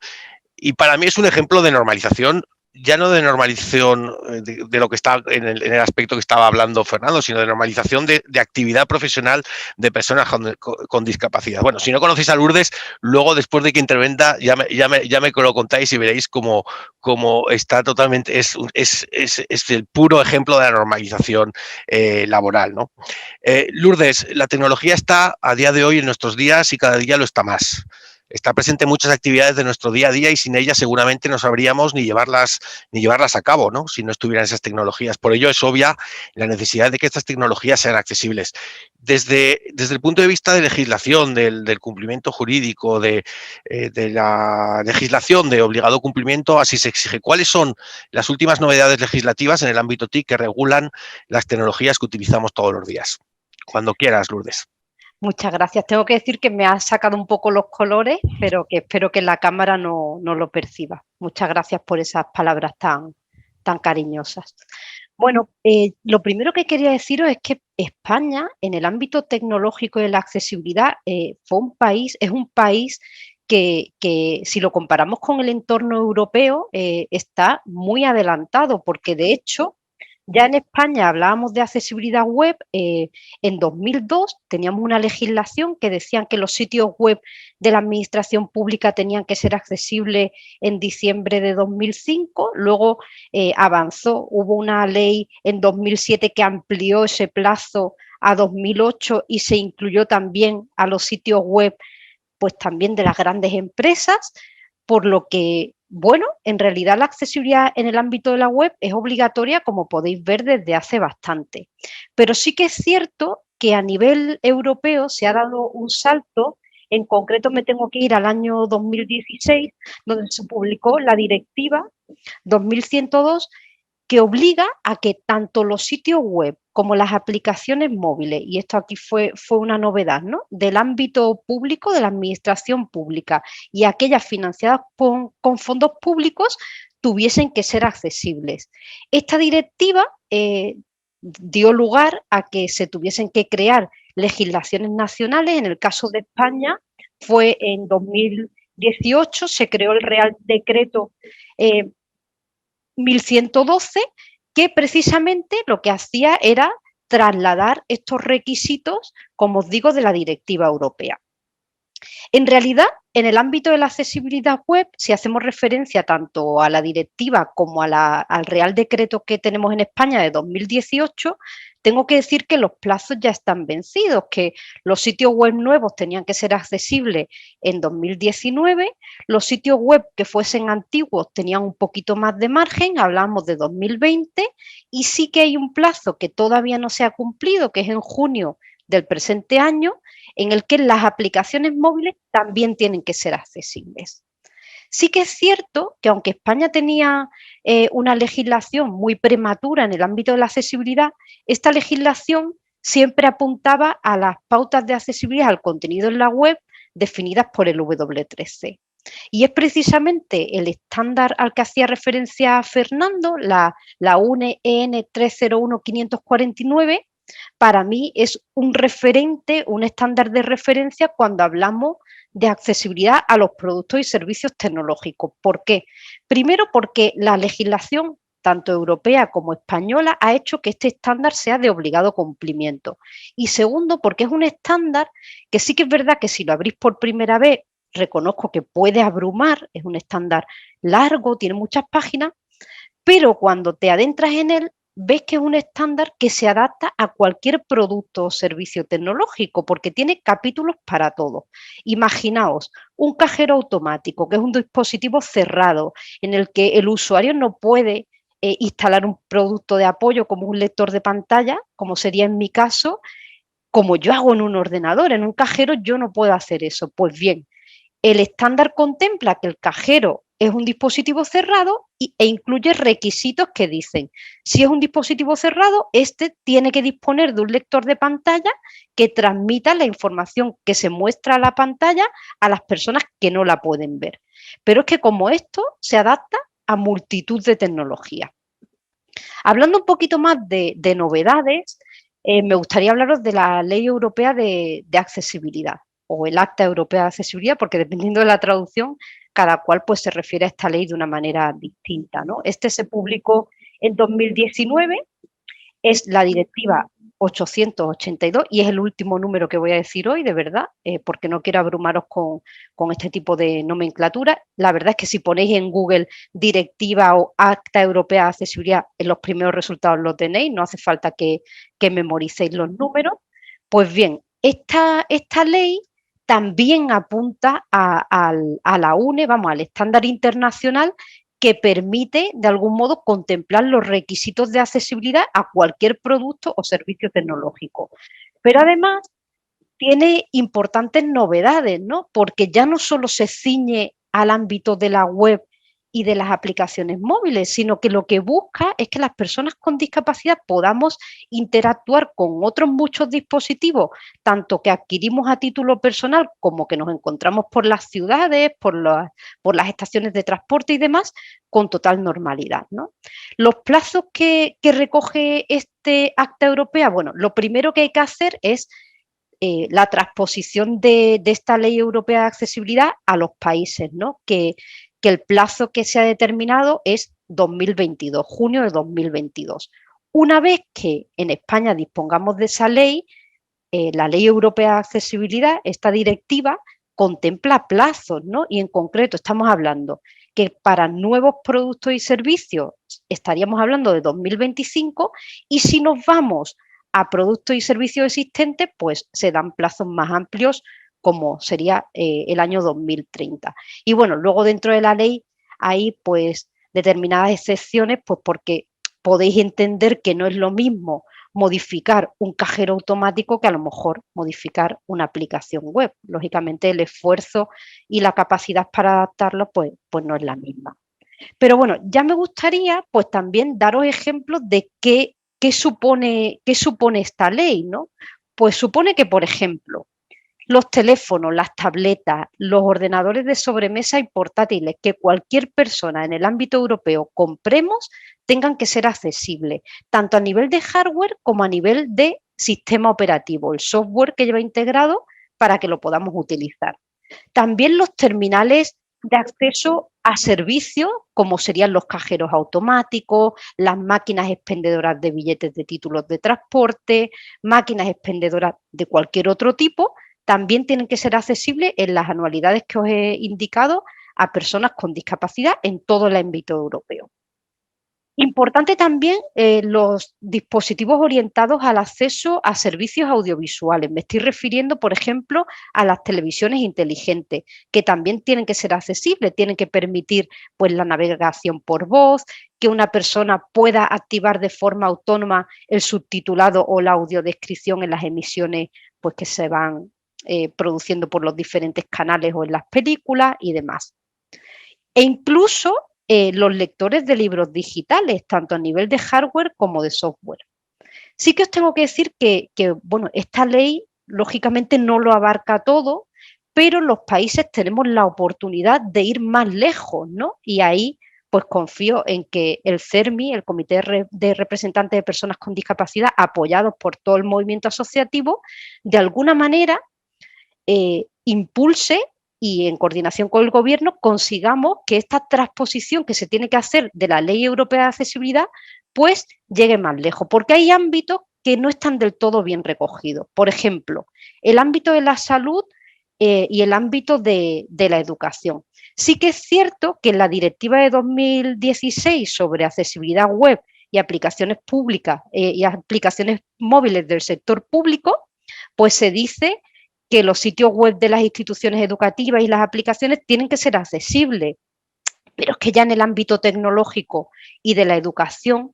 y para mí es un ejemplo de normalización, ya no de normalización de lo que está en el aspecto que estaba hablando Fernando, sino de normalización de actividad profesional de personas con discapacidad. Bueno, si no conocéis a Lourdes, luego después de que intervenga ya me lo contáis y veréis cómo está totalmente, es el puro ejemplo de la normalización laboral, ¿no? Lourdes, la tecnología está a día de hoy en nuestros días y cada día lo está más. Está presente en muchas actividades de nuestro día a día y sin ella seguramente no sabríamos ni llevarlas a cabo, ¿no? Si no estuvieran esas tecnologías. Por ello es obvia la necesidad de que estas tecnologías sean accesibles. Desde el punto de vista de legislación, del cumplimiento jurídico, de la legislación de obligado cumplimiento, así se exige. ¿Cuáles son las últimas novedades legislativas en el ámbito TIC que regulan las tecnologías que utilizamos todos los días? Cuando quieras, Lourdes. Muchas gracias. Tengo que decir que me has sacado un poco los colores, pero que espero que la cámara no lo perciba. Muchas gracias por esas palabras tan cariñosas. Bueno, lo primero que quería deciros es que España, en el ámbito tecnológico y de la accesibilidad, es un país que si lo comparamos con el entorno europeo, está muy adelantado, porque de hecho ya en España hablábamos de accesibilidad web. En 2002 teníamos una legislación que decía que los sitios web de la administración pública tenían que ser accesibles en diciembre de 2005. Luego avanzó, hubo una ley en 2007 que amplió ese plazo a 2008 y se incluyó también a los sitios web, pues también de las grandes empresas, por lo que, bueno, en realidad la accesibilidad en el ámbito de la web es obligatoria, como podéis ver, desde hace bastante. Pero sí que es cierto que a nivel europeo se ha dado un salto. En concreto me tengo que ir al año 2016, donde se publicó la Directiva 2102, que obliga a que tanto los sitios web como las aplicaciones móviles, y esto aquí fue una novedad, ¿no?, del ámbito público, de la administración pública, y aquellas financiadas con fondos públicos tuviesen que ser accesibles. Esta directiva dio lugar a que se tuviesen que crear legislaciones nacionales. En el caso de España fue en 2018, se creó el Real Decreto 1112, que precisamente lo que hacía era trasladar estos requisitos, como os digo, de la directiva europea. En realidad, en el ámbito de la accesibilidad web, si hacemos referencia tanto a la directiva como al Real Decreto que tenemos en España de 2018, tengo que decir que los plazos ya están vencidos, que los sitios web nuevos tenían que ser accesibles en 2019, los sitios web que fuesen antiguos tenían un poquito más de margen, hablamos de 2020, y sí que hay un plazo que todavía no se ha cumplido, que es en junio del presente año, en el que las aplicaciones móviles también tienen que ser accesibles. Sí que es cierto que aunque España tenía una legislación muy prematura en el ámbito de la accesibilidad, esta legislación siempre apuntaba a las pautas de accesibilidad al contenido en la web definidas por el W3C. Y es precisamente el estándar al que hacía referencia Fernando, la UNE EN 301549, para mí es un referente, un estándar de referencia cuando hablamos de accesibilidad a los productos y servicios tecnológicos. ¿Por qué? Primero, porque la legislación, tanto europea como española, ha hecho que este estándar sea de obligado cumplimiento. Y segundo, porque es un estándar que sí que es verdad que si lo abrís por primera vez, reconozco que puede abrumar, es un estándar largo, tiene muchas páginas, pero cuando te adentras en él, ves que es un estándar que se adapta a cualquier producto o servicio tecnológico, porque tiene capítulos para todo. Imaginaos un cajero automático, que es un dispositivo cerrado, en el que el usuario no puede instalar un producto de apoyo como un lector de pantalla, como sería en mi caso, como yo hago en un ordenador. En un cajero yo no puedo hacer eso. Pues bien, el estándar contempla que el cajero es un dispositivo cerrado e incluye requisitos que dicen, si es un dispositivo cerrado, este tiene que disponer de un lector de pantalla que transmita la información que se muestra a la pantalla a las personas que no la pueden ver. Pero es que como esto se adapta a multitud de tecnologías. Hablando un poquito más de novedades, me gustaría hablaros de la Ley Europea de Accesibilidad o el Acta Europea de Accesibilidad, porque dependiendo de la traducción, cada cual pues, se refiere a esta ley de una manera distinta, ¿no? Este se publicó en 2019, es la directiva 882 y es el último número que voy a decir hoy, de verdad, porque no quiero abrumaros con este tipo de nomenclatura. La verdad es que si ponéis en Google directiva o Acta Europea de Accesibilidad, en los primeros resultados lo tenéis, no hace falta que memoricéis los números. Pues bien, esta ley también apunta a la UNE, vamos, al estándar internacional que permite, de algún modo, contemplar los requisitos de accesibilidad a cualquier producto o servicio tecnológico. Pero además tiene importantes novedades, ¿no? Porque ya no solo se ciñe al ámbito de la web y de las aplicaciones móviles, sino que lo que busca es que las personas con discapacidad podamos interactuar con otros muchos dispositivos, tanto que adquirimos a título personal como que nos encontramos por las ciudades, por las estaciones de transporte y demás, con total normalidad, ¿no? Los plazos que recoge este acta europea, bueno, lo primero que hay que hacer es la transposición de esta ley europea de accesibilidad a los países, ¿no? Que el plazo que se ha determinado es 2022, junio de 2022. Una vez que en España dispongamos de esa ley, la Ley Europea de Accesibilidad, esta directiva, contempla plazos, ¿no? Y en concreto estamos hablando que para nuevos productos y servicios estaríamos hablando de 2025 y si nos vamos a productos y servicios existentes, pues se dan plazos más amplios como sería el año 2030. Y bueno, luego dentro de la ley hay pues determinadas excepciones, pues porque podéis entender que no es lo mismo modificar un cajero automático que a lo mejor modificar una aplicación web. Lógicamente el esfuerzo y la capacidad para adaptarlo pues no es la misma. Pero bueno, ya me gustaría pues también daros ejemplos de qué supone esta ley, ¿no? Pues supone que, por ejemplo, los teléfonos, las tabletas, los ordenadores de sobremesa y portátiles que cualquier persona en el ámbito europeo compremos tengan que ser accesibles, tanto a nivel de hardware como a nivel de sistema operativo, el software que lleva integrado para que lo podamos utilizar. También los terminales de acceso a servicios, como serían los cajeros automáticos, las máquinas expendedoras de billetes de títulos de transporte, máquinas expendedoras de cualquier otro tipo, también tienen que ser accesibles en las anualidades que os he indicado a personas con discapacidad en todo el ámbito europeo. Importante también los dispositivos orientados al acceso a servicios audiovisuales. Me estoy refiriendo, por ejemplo, a las televisiones inteligentes, que también tienen que ser accesibles, tienen que permitir pues, la navegación por voz, que una persona pueda activar de forma autónoma el subtitulado o la audiodescripción en las emisiones pues, que se van produciendo por los diferentes canales o en las películas y demás. E incluso los lectores de libros digitales, tanto a nivel de hardware como de software. Sí que os tengo que decir que bueno, esta ley lógicamente no lo abarca todo, pero los países tenemos la oportunidad de ir más lejos, ¿no? Y ahí pues confío en que el CERMI, el Comité de Representantes de Personas con Discapacidad, apoyados por todo el movimiento asociativo, de alguna manera impulse y en coordinación con el Gobierno consigamos que esta transposición que se tiene que hacer de la Ley Europea de Accesibilidad pues llegue más lejos, porque hay ámbitos que no están del todo bien recogidos. Por ejemplo, el ámbito de la salud y el ámbito de la educación. Sí que es cierto que en la Directiva de 2016 sobre accesibilidad web y aplicaciones públicas y aplicaciones móviles del sector público, pues se dice que los sitios web de las instituciones educativas y las aplicaciones tienen que ser accesibles. Pero es que ya en el ámbito tecnológico y de la educación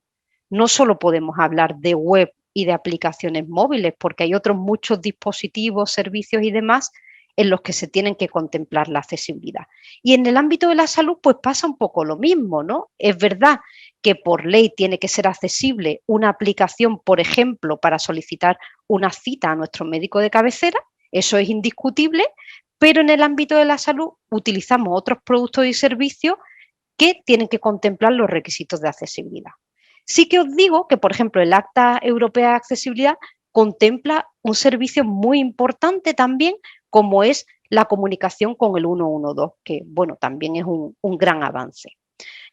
no solo podemos hablar de web y de aplicaciones móviles, porque hay otros muchos dispositivos, servicios y demás en los que se tienen que contemplar la accesibilidad. Y en el ámbito de la salud pues pasa un poco lo mismo, ¿no? Es verdad que por ley tiene que ser accesible una aplicación, por ejemplo, para solicitar una cita a nuestro médico de cabecera, eso es indiscutible, pero en el ámbito de la salud utilizamos otros productos y servicios que tienen que contemplar los requisitos de accesibilidad. Sí que os digo que, por ejemplo, el Acta Europea de Accesibilidad contempla un servicio muy importante también, como es la comunicación con el 112, que, bueno, también es un gran avance.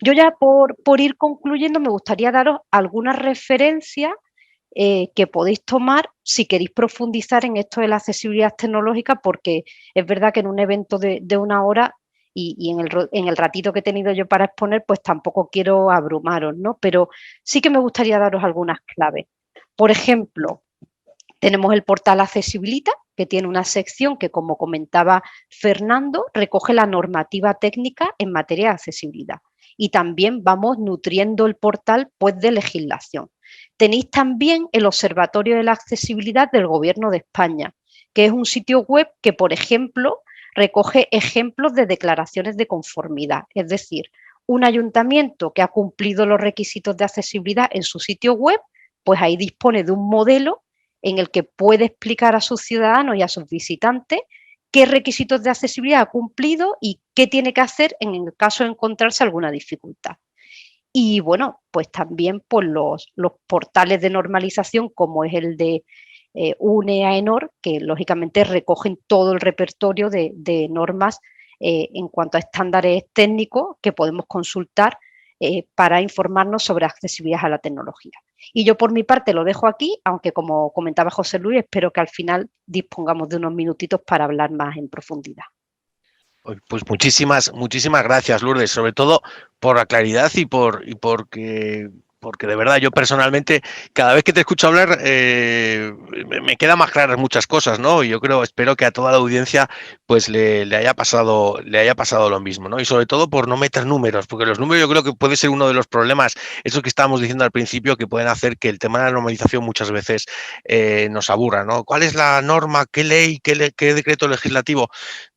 Yo ya por ir concluyendo me gustaría daros algunas referencias que podéis tomar si queréis profundizar en esto de la accesibilidad tecnológica, porque es verdad que en un evento de una hora y en el ratito que he tenido yo para exponer, pues tampoco quiero abrumaros, ¿no? Pero sí que me gustaría daros algunas claves. Por ejemplo, tenemos el portal Accesibilita, que tiene una sección que, como comentaba Fernando, recoge la normativa técnica en materia de accesibilidad. Y también vamos nutriendo el portal pues, de legislación. Tenéis también el Observatorio de la Accesibilidad del Gobierno de España, que es un sitio web que, por ejemplo, recoge ejemplos de declaraciones de conformidad. Es decir, un ayuntamiento que ha cumplido los requisitos de accesibilidad en su sitio web, pues ahí dispone de un modelo en el que puede explicar a sus ciudadanos y a sus visitantes qué requisitos de accesibilidad ha cumplido y qué tiene que hacer en el caso de encontrarse alguna dificultad. Y bueno, pues también pues los portales de normalización como es el de UNE AENOR, que lógicamente recogen todo el repertorio de normas en cuanto a estándares técnicos que podemos consultar para informarnos sobre accesibilidad a la tecnología. Y yo por mi parte lo dejo aquí, aunque como comentaba José Luis, espero que al final dispongamos de unos minutitos para hablar más en profundidad. Pues muchísimas gracias, Lourdes, sobre todo por la claridad y porque de verdad yo personalmente cada vez que te escucho hablar me quedan más claras muchas cosas, ¿no? Y yo espero que a toda la audiencia pues le haya pasado lo mismo, ¿no? Y sobre todo por no meter números, porque los números yo creo que puede ser uno de los problemas, eso que estábamos diciendo al principio, que pueden hacer que el tema de la normalización muchas veces nos aburra, ¿no? ¿Cuál es la norma? ¿Qué ley? ¿Qué decreto legislativo?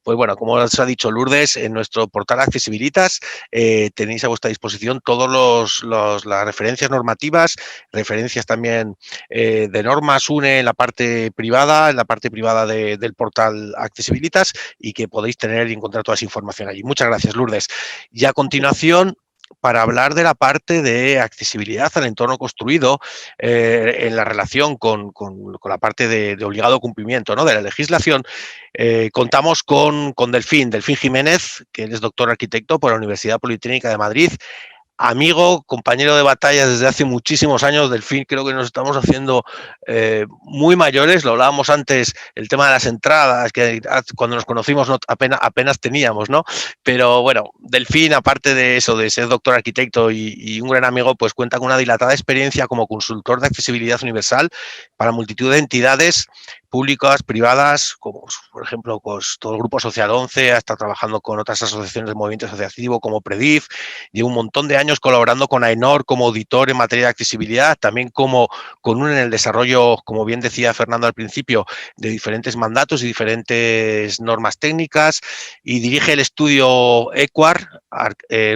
Pues bueno, como os ha dicho Lourdes, en nuestro portal Accesibilitas tenéis a vuestra disposición todas las referencias normativas, referencias también de normas UNE en la parte privada del portal Accesibilitas y que podéis tener y encontrar toda esa información allí. Muchas gracias, Lourdes. Y a continuación, para hablar de la parte de accesibilidad al entorno construido en la relación con la parte de obligado cumplimiento, ¿no?, de la legislación, contamos con Delfín Jiménez, que es doctor arquitecto por la Universidad Politécnica de Madrid, amigo, compañero de batalla desde hace muchísimos años. Delfín, creo que nos estamos haciendo muy mayores. Lo hablábamos antes, el tema de las entradas, que cuando nos conocimos apenas teníamos, ¿no? Pero bueno, Delfín, aparte de eso, de ser doctor arquitecto y un gran amigo, pues cuenta con una dilatada experiencia como consultor de accesibilidad universal para multitud de entidades públicas, privadas, como por ejemplo pues, todo el Grupo Social 11, ha estado trabajando con otras asociaciones de movimiento asociativo como Predif, lleva un montón de años colaborando con AENOR como auditor en materia de accesibilidad, también como con en el desarrollo, como bien decía Fernando al principio, de diferentes mandatos y diferentes normas técnicas, y dirige el estudio EQUAR,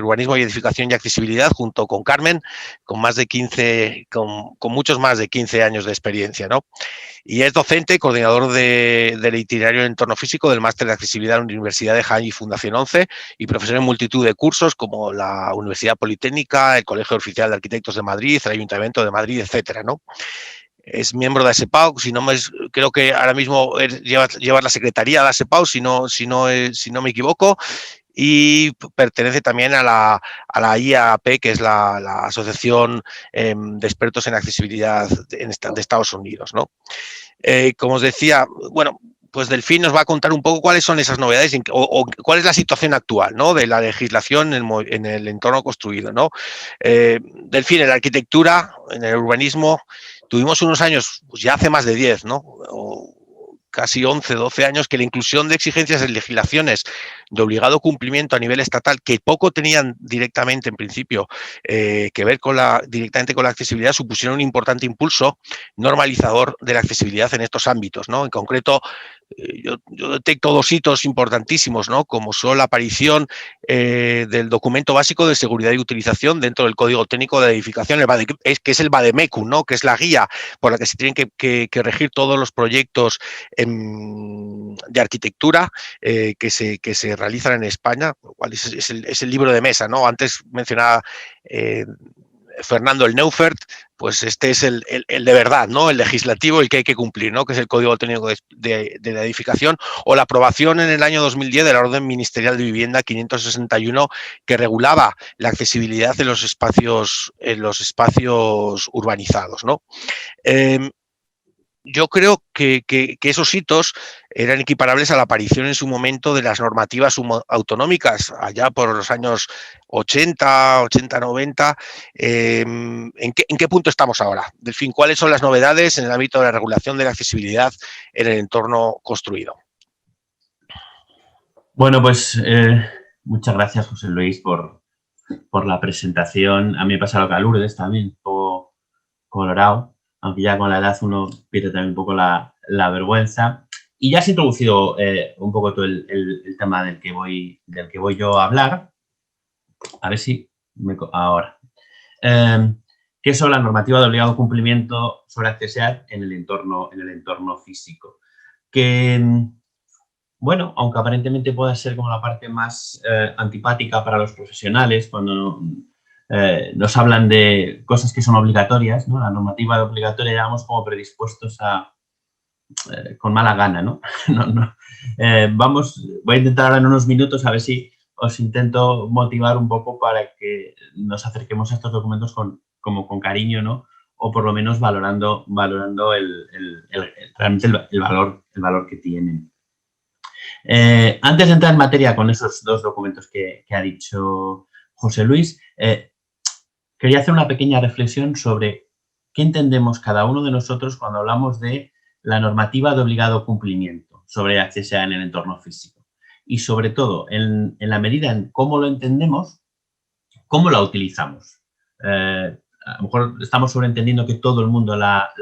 Urbanismo y Edificación y Accesibilidad, junto con Carmen, con más de 15, con muchos más de 15 años de experiencia, ¿no? Y es docente, coordinador del itinerario en entorno físico del Máster de Accesibilidad en la Universidad de Jaén y Fundación 11 y profesor en multitud de cursos como la Universidad Politécnica, el Colegio Oficial de Arquitectos de Madrid, el Ayuntamiento de Madrid, etcétera, ¿no? Es miembro de ASEPAU, creo que ahora mismo lleva la secretaría de ASEPAU, si no me equivoco, y pertenece también a la IAAP, que es la Asociación de Expertos en Accesibilidad de Estados Unidos, ¿no? Como os decía, bueno, pues Delfín nos va a contar un poco cuáles son esas novedades o cuál es la situación actual, ¿no?, de la legislación en el entorno construido, ¿no? Delfín, en la arquitectura, en el urbanismo, tuvimos unos años, pues ya hace más de 10, ¿no?, o casi 11, 12 años, que la inclusión de exigencias en legislaciones de obligado cumplimiento a nivel estatal, que poco tenían directamente, en principio, que ver directamente con la accesibilidad, supusieron un importante impulso normalizador de la accesibilidad en estos ámbitos, ¿no? En concreto, yo detecto dos hitos importantísimos, ¿no?, como son la aparición del documento básico de seguridad y utilización dentro del Código Técnico de Edificación, que es el VADEMECUM, ¿no?, que es la guía por la que se tienen que regir todos los proyectos de arquitectura que se realizan en España, lo cual es el libro de mesa, ¿no? Antes mencionaba Fernando el Neufert, pues este es el de verdad, ¿no?, el legislativo, el que hay que cumplir, ¿no?, que es el Código Técnico de la Edificación, o la aprobación en el año 2010 de la Orden Ministerial de Vivienda 561, que regulaba la accesibilidad en los espacios urbanizados, ¿no? Yo creo que esos hitos eran equiparables a la aparición en su momento de las normativas autonómicas, allá por los años 80, 90. ¿En qué punto estamos ahora? Delfín, ¿cuáles son las novedades en el ámbito de la regulación de la accesibilidad en el entorno construido? Bueno, pues muchas gracias, José Luis, por la presentación. A mí me pasa lo que a Lourdes también, un poco colorado, aunque ya con la edad uno pierde también un poco la vergüenza. Y ya has introducido un poco todo el tema del que voy yo a hablar. A ver si ahora. ¿Qué es la normativa de obligado cumplimiento sobre accesibilidad en el entorno físico? Que, bueno, aunque aparentemente pueda ser como la parte más antipática para los profesionales, cuando nos hablan de cosas que son obligatorias, ¿no? La normativa obligatoria, digamos, como predispuestos con mala gana, ¿no? Voy a intentar ahora en unos minutos a ver si os intento motivar un poco para que nos acerquemos a estos documentos con cariño, ¿no? O por lo menos valorando realmente el valor que tienen. Antes de entrar en materia con esos dos documentos que ha dicho José Luis, quería hacer una pequeña reflexión sobre qué entendemos cada uno de nosotros cuando hablamos de la normativa de obligado cumplimiento sobre accesibilidad en el entorno físico. Y sobre todo, en la medida en cómo lo entendemos, cómo la utilizamos. A lo mejor estamos sobreentendiendo que todo el mundo la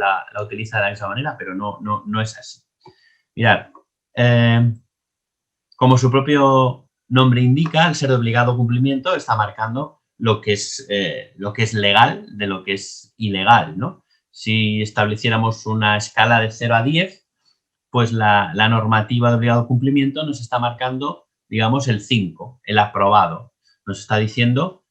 utiliza de la misma manera, pero no es así. Mirad, como su propio nombre indica, al ser de obligado cumplimiento está marcando lo que es legal de lo que es ilegal, ¿no? Si estableciéramos una escala de 0 a 10, pues la normativa de obligado cumplimiento nos está marcando, digamos, el 5, el aprobado. Nos está diciendo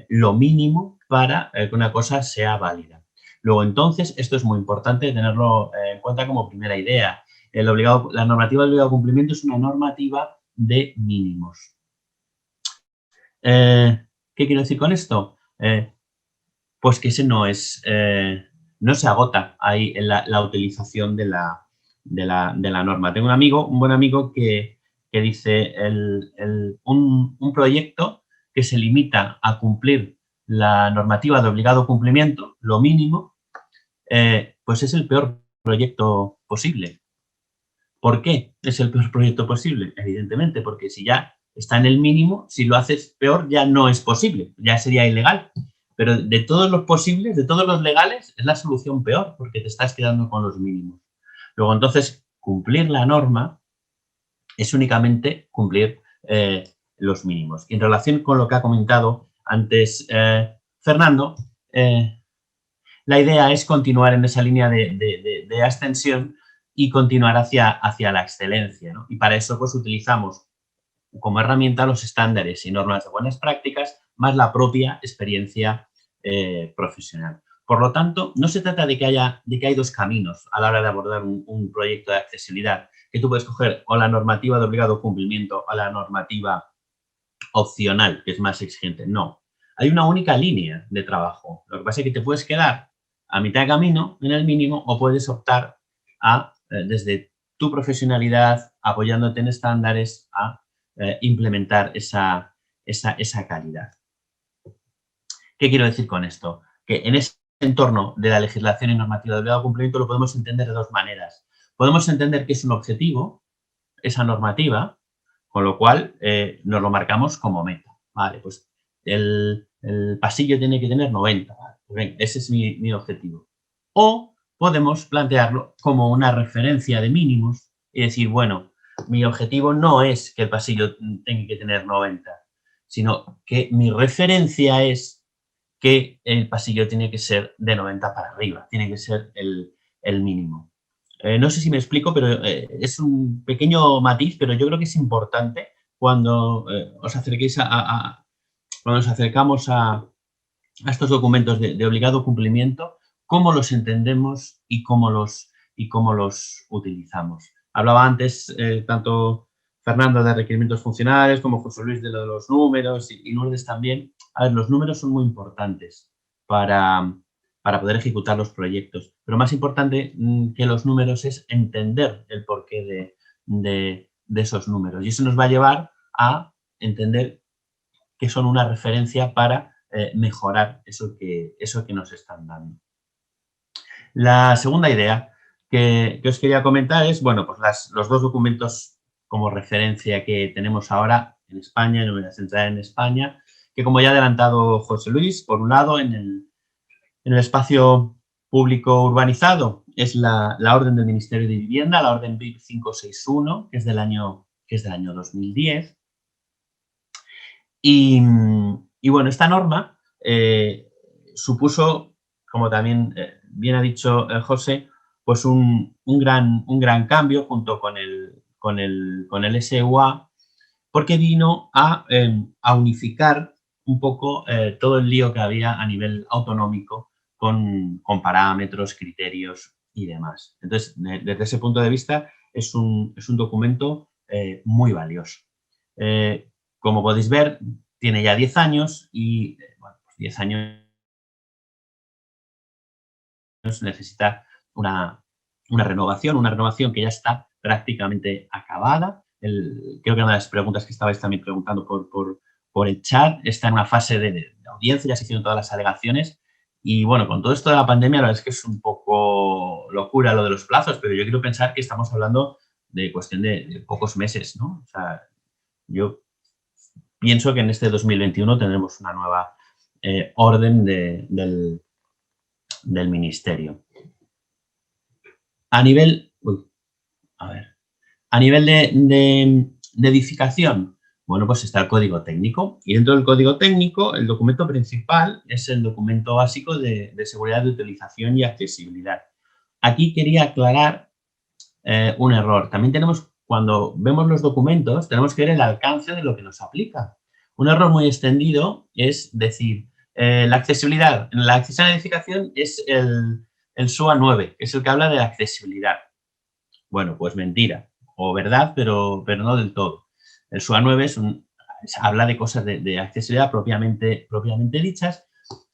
lo mínimo para que una cosa sea válida. Luego, entonces, esto es muy importante tenerlo en cuenta como primera idea. La normativa de obligado cumplimiento es una normativa de mínimos. ¿Qué quiero decir con esto? pues que ese no es, no se agota ahí en la utilización de la norma. Tengo un buen amigo que dice un proyecto que se limita a cumplir la normativa de obligado cumplimiento, lo mínimo, pues es el peor proyecto posible. ¿Por qué es el peor proyecto posible? Evidentemente, porque si ya está en el mínimo, si lo haces peor ya no es posible, ya sería ilegal. Pero de todos los posibles, de todos los legales, es la solución peor, porque te estás quedando con los mínimos. Luego, entonces, cumplir la norma es únicamente cumplir los mínimos. Y en relación con lo que ha comentado antes Fernando, la idea es continuar en esa línea de ascensión y continuar hacia la excelencia, ¿no? Y para eso pues utilizamos como herramienta los estándares y normas de buenas prácticas más la propia experiencia profesional. Por lo tanto, no se trata de que hay dos caminos a la hora de abordar un proyecto de accesibilidad, que tú puedes coger o la normativa de obligado cumplimiento o la normativa opcional, que es más exigente. No, hay una única línea de trabajo. Lo que pasa es que te puedes quedar a mitad de camino en el mínimo o puedes optar a, desde tu profesionalidad, apoyándote en estándares, a implementar esa calidad. ¿Qué quiero decir con esto? Que en ese entorno de la legislación y normativa de obligado cumplimiento lo podemos entender de dos maneras. Podemos entender que es un objetivo, esa normativa, con lo cual nos lo marcamos como meta. Vale, pues el pasillo tiene que tener 90. Vale, pues bien, ese es mi objetivo. O podemos plantearlo como una referencia de mínimos y decir, bueno, mi objetivo no es que el pasillo tenga que tener 90, sino que mi referencia es que el pasillo tiene que ser de 90 para arriba, tiene que ser el mínimo. No sé si me explico, pero es un pequeño matiz, pero yo creo que es importante cuando os acerquéis cuando nos acercamos a estos documentos de obligado cumplimiento, cómo los entendemos y cómo los utilizamos. Hablaba antes tanto Fernando de requerimientos funcionales como José Luis de los números y Lourdes también. A ver, los números son muy importantes para poder ejecutar los proyectos, pero más importante que los números es entender el porqué de esos números, y eso nos va a llevar a entender que son una referencia para mejorar eso que nos están dando. La segunda idea que os quería comentar es, bueno, pues los dos documentos como referencia que tenemos ahora en España, en la central en España, que como ya ha adelantado José Luis, por un lado en el espacio público urbanizado es la orden del Ministerio de Vivienda, la orden BIP 561, que es del año 2010. Y bueno, esta norma supuso, como también bien ha dicho José, pues un gran cambio junto con el SUA, porque vino a unificar un poco todo el lío que había a nivel autonómico con parámetros, criterios y demás. Entonces, desde ese punto de vista, es un documento muy valioso. Como podéis ver, tiene ya 10 años y, bueno, pues 10 años necesita una renovación que ya está prácticamente acabada. Creo que una de las preguntas que estabais también preguntando por el chat está en una fase de audiencia, ya se hicieron todas las alegaciones y, bueno, con todo esto de la pandemia, la verdad es que es un poco locura lo de los plazos, pero yo quiero pensar que estamos hablando de cuestión de pocos meses, ¿no? O sea, yo pienso que en este 2021 tendremos una nueva orden del Ministerio. A nivel de edificación, bueno, pues está el código técnico y dentro del código técnico el documento principal es el documento básico de seguridad de utilización y accesibilidad. Aquí quería aclarar un error. También cuando vemos los documentos, tenemos que ver el alcance de lo que nos aplica. Un error muy extendido es decir, la accesibilidad en la accesibilidad de edificación es el SUA 9, que es el que habla de accesibilidad. Bueno, pues mentira, o verdad, pero no del todo. El SUA 9 habla de cosas de accesibilidad propiamente dichas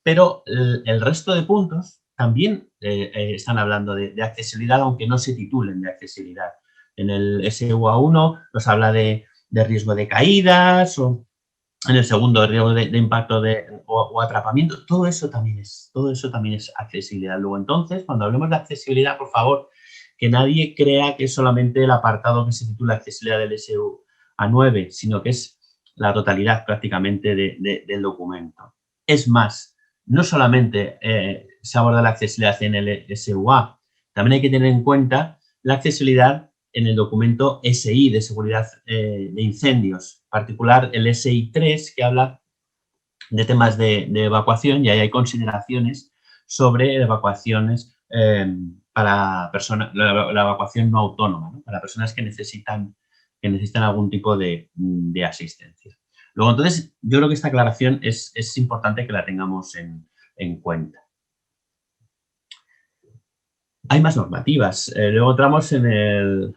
pero el resto de puntos también están hablando de accesibilidad, aunque no se titulen de accesibilidad. En el SUA1 nos habla de riesgo de caídas, o en el segundo riesgo de impacto o atrapamiento. Todo eso también es accesibilidad. Luego, entonces, cuando hablemos de accesibilidad, por favor, que nadie crea que es solamente el apartado que se titula accesibilidad del SUA9, sino que es la totalidad prácticamente del documento. Es más, no solamente se aborda la accesibilidad en el SUA, también hay que tener en cuenta la accesibilidad en el documento SI de seguridad de incendios, en particular el SI3, que habla de temas de evacuación, y ahí hay consideraciones sobre evacuaciones para personas, la evacuación no autónoma, ¿no? Para personas que necesitan algún tipo de asistencia. Luego, entonces, yo creo que esta aclaración es importante que la tengamos en cuenta. Hay más normativas. Luego entramos en el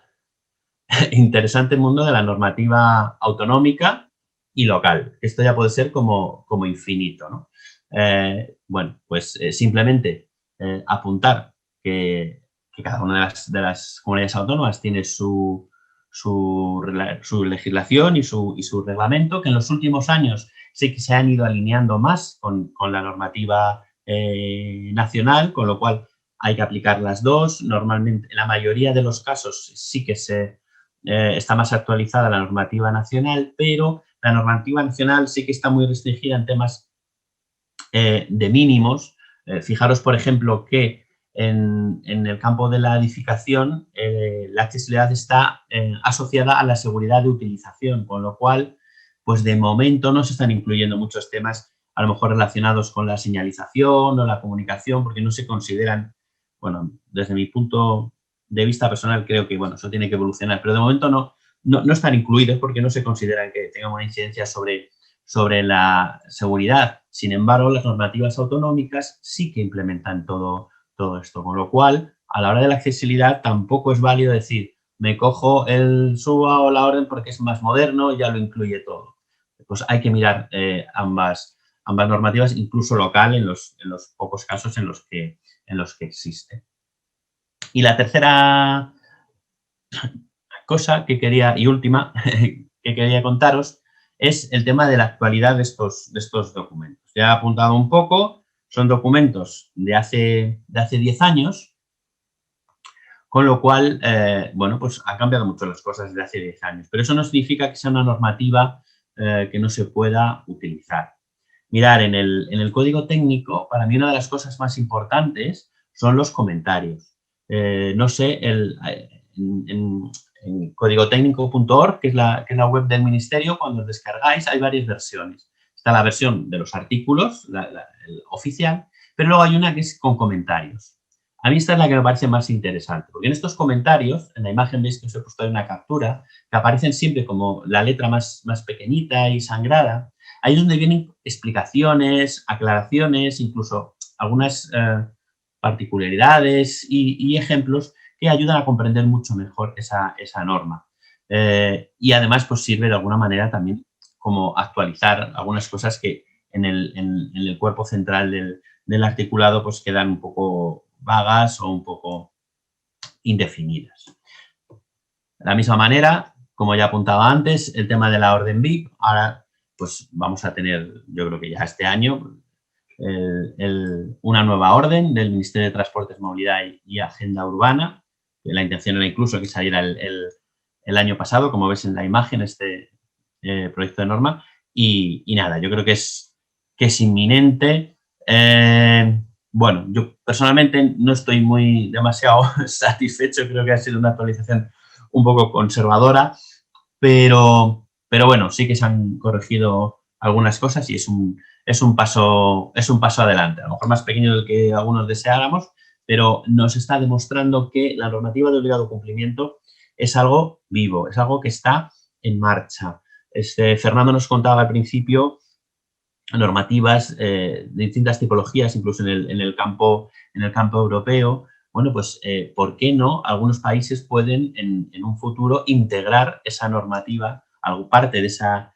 interesante mundo de la normativa autonómica y local. Esto ya puede ser como infinito, ¿no? Bueno, pues simplemente apuntar que cada una de las comunidades autónomas tiene su legislación y su reglamento, que en los últimos años sí que se han ido alineando más con la normativa nacional, con lo cual hay que aplicar las dos. Normalmente, en la mayoría de los casos sí que está más actualizada la normativa nacional, pero la normativa nacional sí que está muy restringida en temas de mínimos. Fijaros, por ejemplo, que en el campo de la edificación la accesibilidad está asociada a la seguridad de utilización, con lo cual, pues de momento no se están incluyendo muchos temas a lo mejor relacionados con la señalización o la comunicación, porque no se consideran, bueno, desde mi punto de vista personal creo que, bueno, eso tiene que evolucionar, pero de momento no están incluidos porque no se consideran que tengan una incidencia sobre la seguridad. Sin embargo, las normativas autonómicas sí que implementan todo esto, con lo cual, a la hora de la accesibilidad tampoco es válido decir, me cojo el SUA o la orden porque es más moderno y ya lo incluye todo. Pues hay que mirar ambas normativas, incluso local, en los pocos casos en los que existe. Y la tercera cosa que quería, y última, que quería contaros, es el tema de la actualidad de estos documentos. Ya he apuntado un poco, son documentos de hace 10 años, con lo cual, bueno, pues ha cambiado mucho las cosas desde hace 10 años, pero eso no significa que sea una normativa que no se pueda utilizar. Mirar, en el código técnico, para mí una de las cosas más importantes son los comentarios. No sé, en códigotécnico.org, que es la web del Ministerio, cuando os descargáis hay varias versiones. Está la versión de los artículos, el oficial, pero luego hay una que es con comentarios. A mí esta es la que me parece más interesante, porque en estos comentarios, en la imagen veis que os he puesto ahí una captura, que aparecen siempre como la letra más pequeñita y sangrada. Ahí es donde vienen explicaciones, aclaraciones, incluso algunas particularidades y ejemplos que ayudan a comprender mucho mejor esa norma. Y además, pues sirve de alguna manera también como actualizar algunas cosas que en el cuerpo central del articulado pues quedan un poco vagas o un poco indefinidas. De la misma manera, como ya apuntaba antes, el tema de la orden BIP, ahora pues vamos a tener, yo creo que ya este año, una nueva orden del Ministerio de Transportes, Movilidad y Agenda Urbana. La intención era incluso que saliera el año pasado, como ves en la imagen, este proyecto de norma. Y nada, yo creo que es inminente. Bueno, yo personalmente no estoy demasiado satisfecho, creo que ha sido una actualización un poco conservadora, pero bueno, sí que se han corregido algunas cosas y es un paso adelante, a lo mejor más pequeño del que algunos deseáramos, pero nos está demostrando que la normativa de obligado cumplimiento es algo vivo, es algo que está en marcha. Fernando nos contaba al principio normativas de distintas tipologías, incluso en el campo europeo. Bueno, pues, ¿por qué no? Algunos países pueden en un futuro integrar esa normativa, parte de esa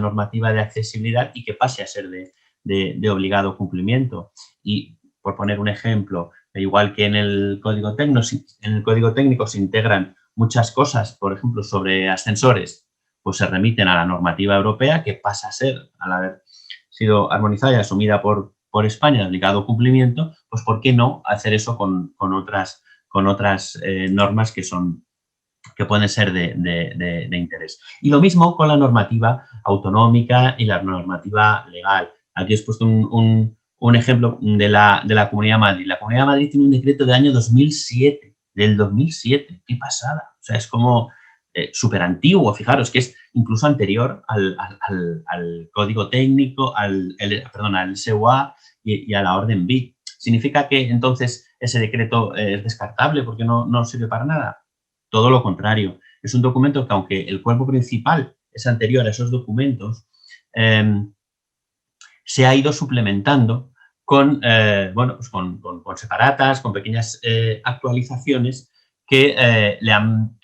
normativa de accesibilidad y que pase a ser de de obligado cumplimiento. Y, por poner un ejemplo, igual que en el código técnico se integran muchas cosas, por ejemplo, sobre ascensores, pues se remiten a la normativa europea, que pasa a ser, al haber sido armonizada y asumida por España de obligado cumplimiento, pues ¿por qué no hacer eso con otras normas que pueden ser de interés? Y lo mismo con la normativa autonómica y la normativa legal. Aquí os he puesto un ejemplo de la Comunidad de Madrid. La Comunidad de Madrid tiene un decreto del año 2007, del 2007. ¡Qué pasada! O sea, es como súper antiguo, fijaros, que es incluso anterior al código técnico, al SEUA y a la orden BIC. ¿Significa que entonces ese decreto es descartable porque no sirve para nada? Todo lo contrario. Es un documento que, aunque el cuerpo principal es anterior a esos documentos, se ha ido suplementando con separatas, con pequeñas actualizaciones que le han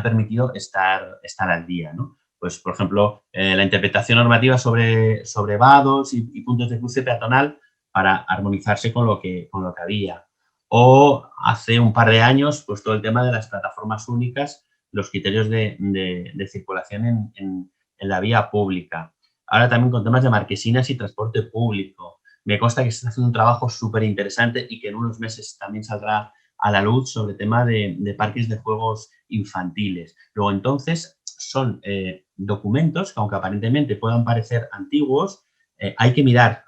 permitido estar al día, ¿no? Pues, por ejemplo, la interpretación normativa sobre vados y puntos de cruce peatonal para armonizarse con lo que había. O hace un par de años, pues todo el tema de las plataformas únicas, los criterios de circulación en la vía pública. Ahora también con temas de marquesinas y transporte público. Me consta que se está haciendo un trabajo súper interesante y que en unos meses también saldrá a la luz sobre el tema de parques de juegos infantiles. Luego, entonces, son documentos que, aunque aparentemente puedan parecer antiguos, hay que mirar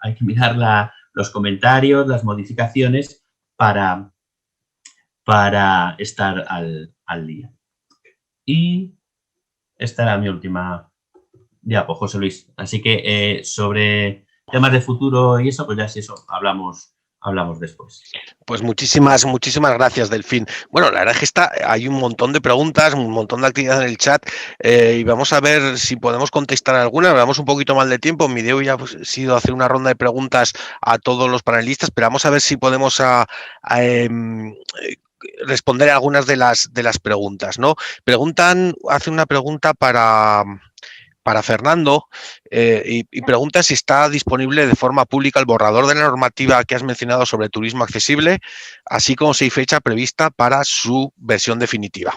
los comentarios, las modificaciones para estar al día. Y esta era mi última diapo, José Luis. Así que sobre temas de futuro y eso, pues ya si eso hablamos después. Pues muchísimas gracias, Delfín. Bueno, la verdad es que hay un montón de preguntas, un montón de actividad en el chat y vamos a ver si podemos contestar algunas. Vamos un poquito mal de tiempo. Mi idea ya ha sido hacer una ronda de preguntas a todos los panelistas, pero vamos a ver si podemos responder a algunas de las preguntas, ¿no? Hace una pregunta para Fernando y pregunta si está disponible de forma pública el borrador de la normativa que has mencionado sobre turismo accesible, así como si hay fecha prevista para su versión definitiva.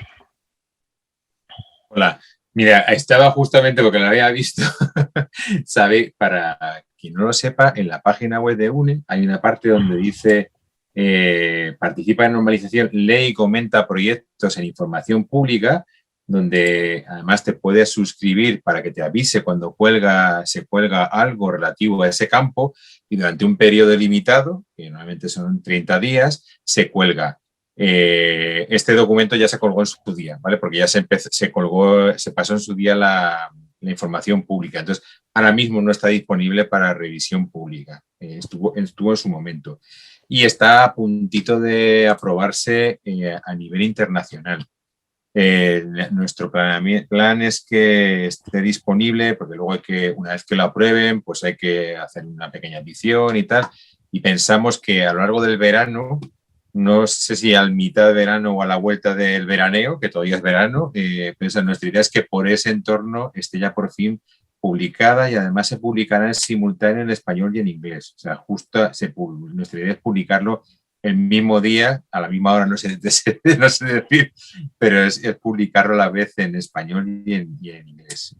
Hola, mira, estaba justamente porque lo había visto. Sabe, para quien no lo sepa, en la página web de UNE hay una parte donde dice participa en normalización, lee y comenta proyectos en información pública, donde además te puedes suscribir para que te avise cuando se cuelga algo relativo a ese campo y durante un periodo limitado, que normalmente son 30 días, se cuelga. Este documento ya se colgó en su día, ¿vale? Porque ya se pasó en su día la información pública. Entonces, ahora mismo no está disponible para revisión pública. Estuvo en su momento. Y está a puntito de aprobarse a nivel internacional. Nuestro plan es que esté disponible, porque luego una vez que lo aprueben, pues hay que hacer una pequeña edición y tal. Y pensamos que a lo largo del verano, no sé si a mitad de verano o a la vuelta del veraneo, que todavía es verano, nuestra idea es que por ese entorno esté ya por fin publicada y además se publicará en simultáneo en español y en inglés. O sea, nuestra idea es publicarlo el mismo día, a la misma hora, no sé decir, pero es publicarlo a la vez en español y en inglés.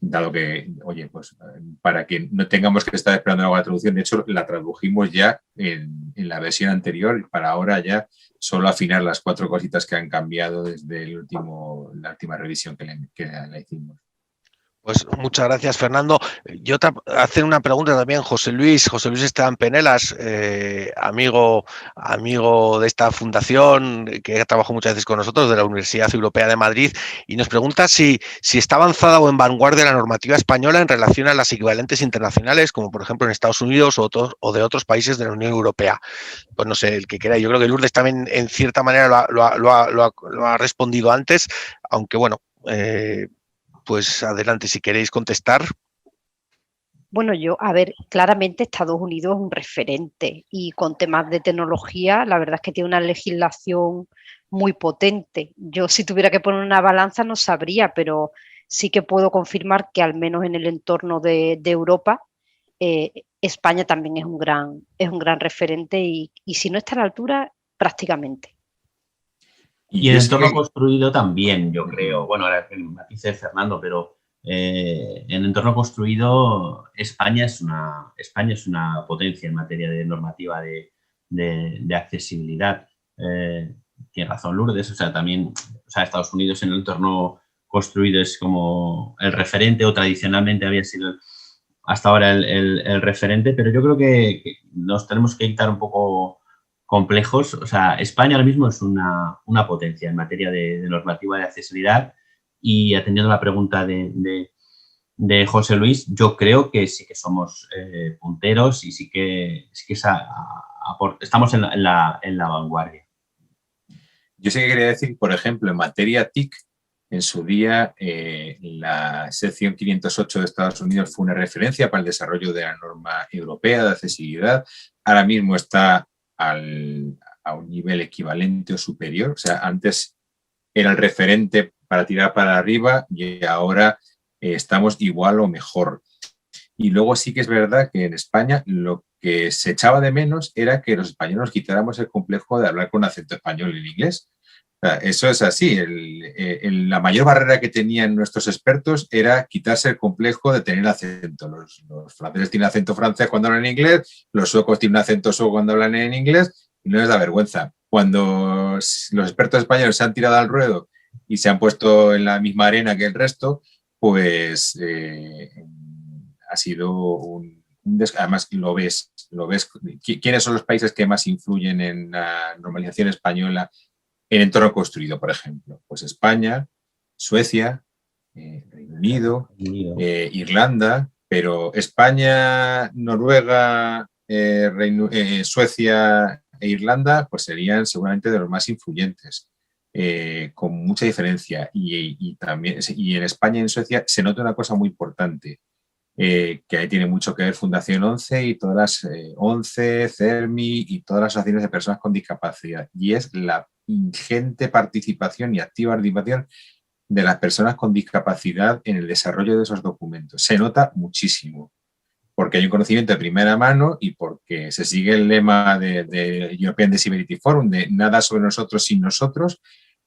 Dado que, oye, pues para que no tengamos que estar esperando la traducción, de hecho la tradujimos ya en la versión anterior y para ahora ya solo afinar las 4 cositas que han cambiado desde la última revisión que la hicimos. Pues muchas gracias, Fernando. Yo hacer una pregunta también, José Luis Esteban Penelas, amigo de esta fundación que ha trabajado muchas veces con nosotros, de la Universidad Europea de Madrid, y nos pregunta si está avanzada o en vanguardia la normativa española en relación a las equivalentes internacionales, como por ejemplo en Estados Unidos o de otros países de la Unión Europea. Pues no sé, el que quiera. Yo creo que Lourdes también en cierta manera lo ha respondido antes, aunque bueno... pues adelante, si queréis contestar. Bueno, claramente Estados Unidos es un referente y con temas de tecnología, la verdad es que tiene una legislación muy potente. Yo, si tuviera que poner una balanza, no sabría, pero sí que puedo confirmar que al menos en el entorno de Europa, España también es un gran referente y si no está a la altura, prácticamente. Y el entorno construido también, yo creo. Bueno, ahora el matiz de Fernando, pero en el entorno construido España es una potencia en materia de normativa de accesibilidad. Tiene razón Lourdes, o sea, también Estados Unidos en el entorno construido es como el referente, o tradicionalmente había sido hasta ahora el referente, pero yo creo que nos tenemos que quitar un poco complejos. O sea, España ahora mismo es una potencia en materia de normativa de accesibilidad, y atendiendo a la pregunta de José Luis, yo creo que sí que somos punteros y sí que estamos en la vanguardia. Yo sí que quería decir, por ejemplo, en materia TIC, en su día la sección 508 de Estados Unidos fue una referencia para el desarrollo de la norma europea de accesibilidad. Ahora mismo está a un nivel equivalente o superior. O sea, antes era el referente para tirar para arriba y ahora estamos igual o mejor. Y luego sí que es verdad que en España lo que se echaba de menos era que los españoles nos quitáramos el complejo de hablar con acento español en inglés. O sea, eso es así. La mayor barrera que tenían nuestros expertos era quitarse el complejo de tener acento. Los franceses tienen acento francés cuando hablan en inglés, los suecos tienen acento sueco cuando hablan en inglés, y no les da vergüenza. Cuando los expertos españoles se han tirado al ruedo y se han puesto en la misma arena que el resto, pues ha sido además lo ves. ¿Quiénes son los países que más influyen en la normalización española en entorno construido, por ejemplo? Pues España, Suecia, Reino Unido, Irlanda, pero España, Noruega, Suecia e Irlanda pues serían seguramente de los más influyentes, con mucha diferencia. Y también, y en España y en Suecia se nota una cosa muy importante, que ahí tiene mucho que ver Fundación 11 y todas las 11, CERMI y todas las asociaciones de personas con discapacidad, y es la ingente participación y activa participación de las personas con discapacidad en el desarrollo de esos documentos. Se nota muchísimo, porque hay un conocimiento de primera mano y porque se sigue el lema de European Disability Forum, de nada sobre nosotros sin nosotros.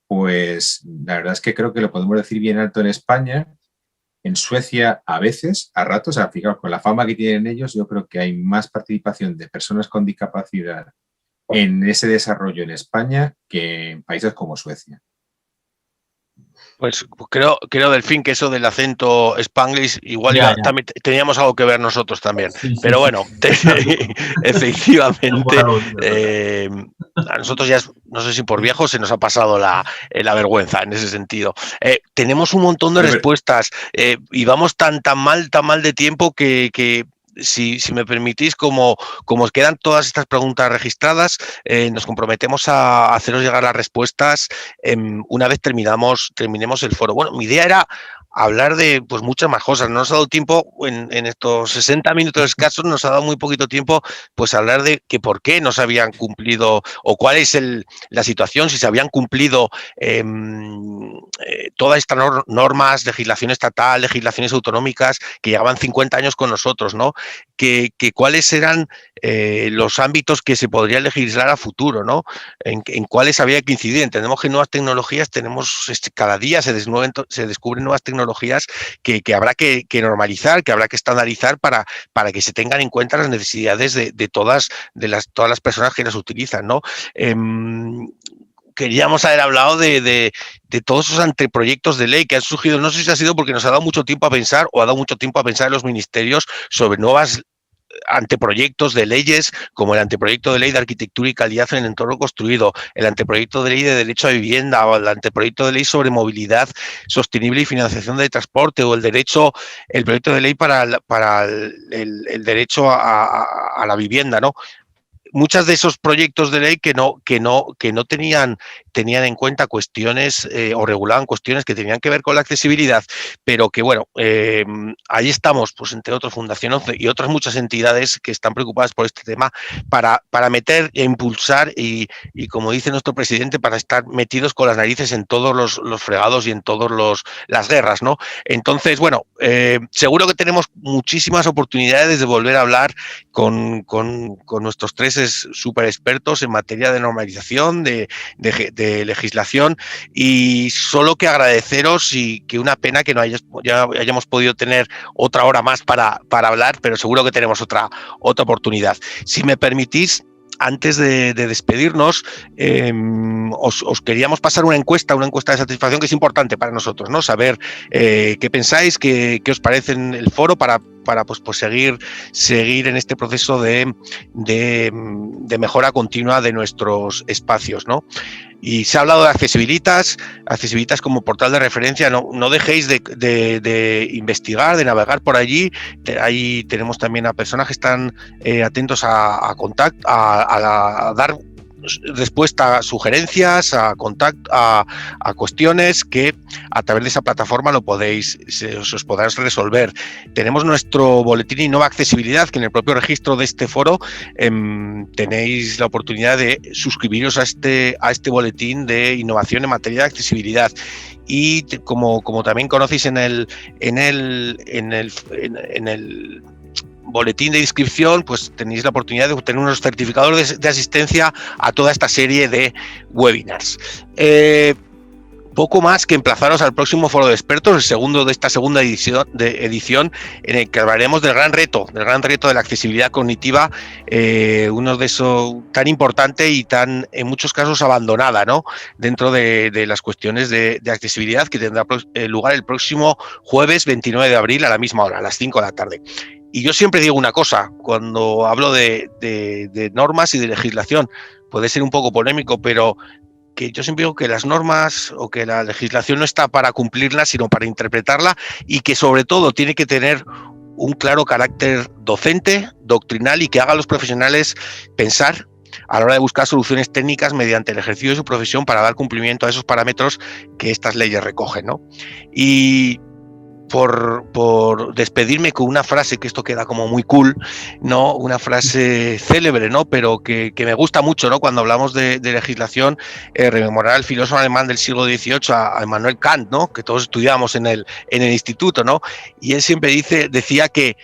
Pues la verdad es que creo que lo podemos decir bien alto en España. En Suecia, a veces, a ratos, fijaos, con la fama que tienen ellos, yo creo que hay más participación de personas con discapacidad en ese desarrollo en España que en países como Suecia. Pues creo, Delfín, que eso del acento Spanglish igual también teníamos algo que ver nosotros también. Sí, pero bueno, efectivamente, a nosotros ya, no sé si por viejos, se nos ha pasado la vergüenza en ese sentido. Tenemos un montón de respuestas y vamos tan mal de tiempo que si me permitís, como os quedan todas estas preguntas registradas, nos comprometemos a haceros llegar las respuestas una vez terminemos el foro. Bueno, mi idea era hablar de pues muchas más cosas. No nos ha dado tiempo, en estos 60 minutos escasos, nos ha dado muy poquito tiempo pues hablar de que por qué no se habían cumplido o cuál es la situación, si se habían cumplido todas estas normas, legislación estatal, legislaciones autonómicas que llevaban 50 años con nosotros, ¿no? Que cuáles eran los ámbitos que se podría legislar a futuro, ¿no? En cuáles había que incidir. Entendemos que nuevas tecnologías cada día se descubren nuevas tecnologías que habrá que normalizar, que habrá que estandarizar para que se tengan en cuenta las necesidades de todas las personas que las utilizan, ¿no? Queríamos haber hablado de todos esos anteproyectos de ley que han surgido. No sé si ha sido porque nos ha dado mucho tiempo a pensar o ha dado mucho tiempo a pensar en los ministerios sobre nuevas anteproyectos de leyes, como el anteproyecto de ley de arquitectura y calidad en el entorno construido, el anteproyecto de ley de derecho a vivienda o el anteproyecto de ley sobre movilidad sostenible y financiación de transporte, o el proyecto de ley para el derecho a la vivienda, ¿no? muchas de esos proyectos de ley que no tenían en cuenta cuestiones o regulaban cuestiones que tenían que ver con la accesibilidad, pero que bueno, ahí estamos, pues entre otros Fundación 11 y otras muchas entidades que están preocupadas por este tema para meter e impulsar y como dice nuestro presidente, para estar metidos con las narices en todos los fregados y en todas las guerras, ¿no? Entonces, bueno, seguro que tenemos muchísimas oportunidades de volver a hablar con nuestros tres súper expertos en materia de normalización, de legislación, y solo que agradeceros y que una pena que no hayamos podido tener otra hora más para hablar, pero seguro que tenemos otra oportunidad. Si me permitís, antes de despedirnos, os queríamos pasar una encuesta de satisfacción que es importante para nosotros, ¿no? Saber qué pensáis, qué os parece en el foro para pues seguir en este proceso de mejora continua de nuestros espacios, ¿no? Y se ha hablado de Accesibilitas como portal de referencia. No dejéis de investigar, de navegar por allí. Ahí tenemos también a personas que están atentos a dar respuesta a sugerencias, a cuestiones que a través de esa plataforma os podrás resolver. Tenemos nuestro boletín Innova Accesibilidad, que en el propio registro de este foro tenéis la oportunidad de suscribiros a este boletín de innovación en materia de accesibilidad. Y como también conocéis en el boletín de inscripción, pues tenéis la oportunidad de obtener unos certificados de asistencia a toda esta serie de webinars. Poco más que emplazaros al próximo foro de expertos, el segundo de esta segunda edición, en el que hablaremos del gran reto de la accesibilidad cognitiva, uno de esos tan importante y tan en muchos casos abandonada, ¿no? Dentro de las cuestiones de accesibilidad, que tendrá lugar el próximo jueves 29 de abril a la misma hora, a las 5 de la tarde. Y yo siempre digo una cosa, cuando hablo de normas y de legislación, puede ser un poco polémico, pero que yo siempre digo que las normas o que la legislación no está para cumplirla, sino para interpretarla, y que sobre todo tiene que tener un claro carácter docente, doctrinal, y que haga a los profesionales pensar a la hora de buscar soluciones técnicas mediante el ejercicio de su profesión para dar cumplimiento a esos parámetros que estas leyes recogen, ¿no? Y por despedirme con una frase, que esto queda como muy cool, ¿no? Una frase célebre, ¿no? Pero que me gusta mucho, ¿no? Cuando hablamos de legislación, rememorar al filósofo alemán del siglo XVIII, a Immanuel Kant, ¿no? Que todos estudiamos en el instituto, ¿no? Y él siempre decía que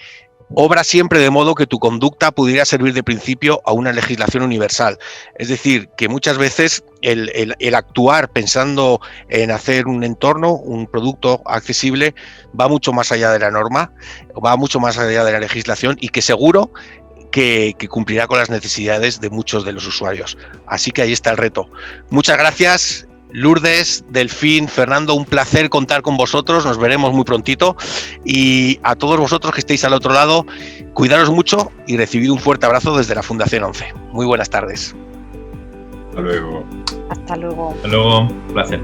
obra siempre de modo que tu conducta pudiera servir de principio a una legislación universal. Es decir, que muchas veces el actuar pensando en hacer un entorno, un producto accesible, va mucho más allá de la norma, va mucho más allá de la legislación, y que seguro que cumplirá con las necesidades de muchos de los usuarios. Así que ahí está el reto. Muchas gracias. Lourdes, Delfín, Fernando, un placer contar con vosotros, nos veremos muy prontito, y a todos vosotros que estéis al otro lado, cuidaros mucho y recibid un fuerte abrazo desde la Fundación 11. Muy buenas tardes. Hasta luego. Hasta luego. Hasta luego, un placer.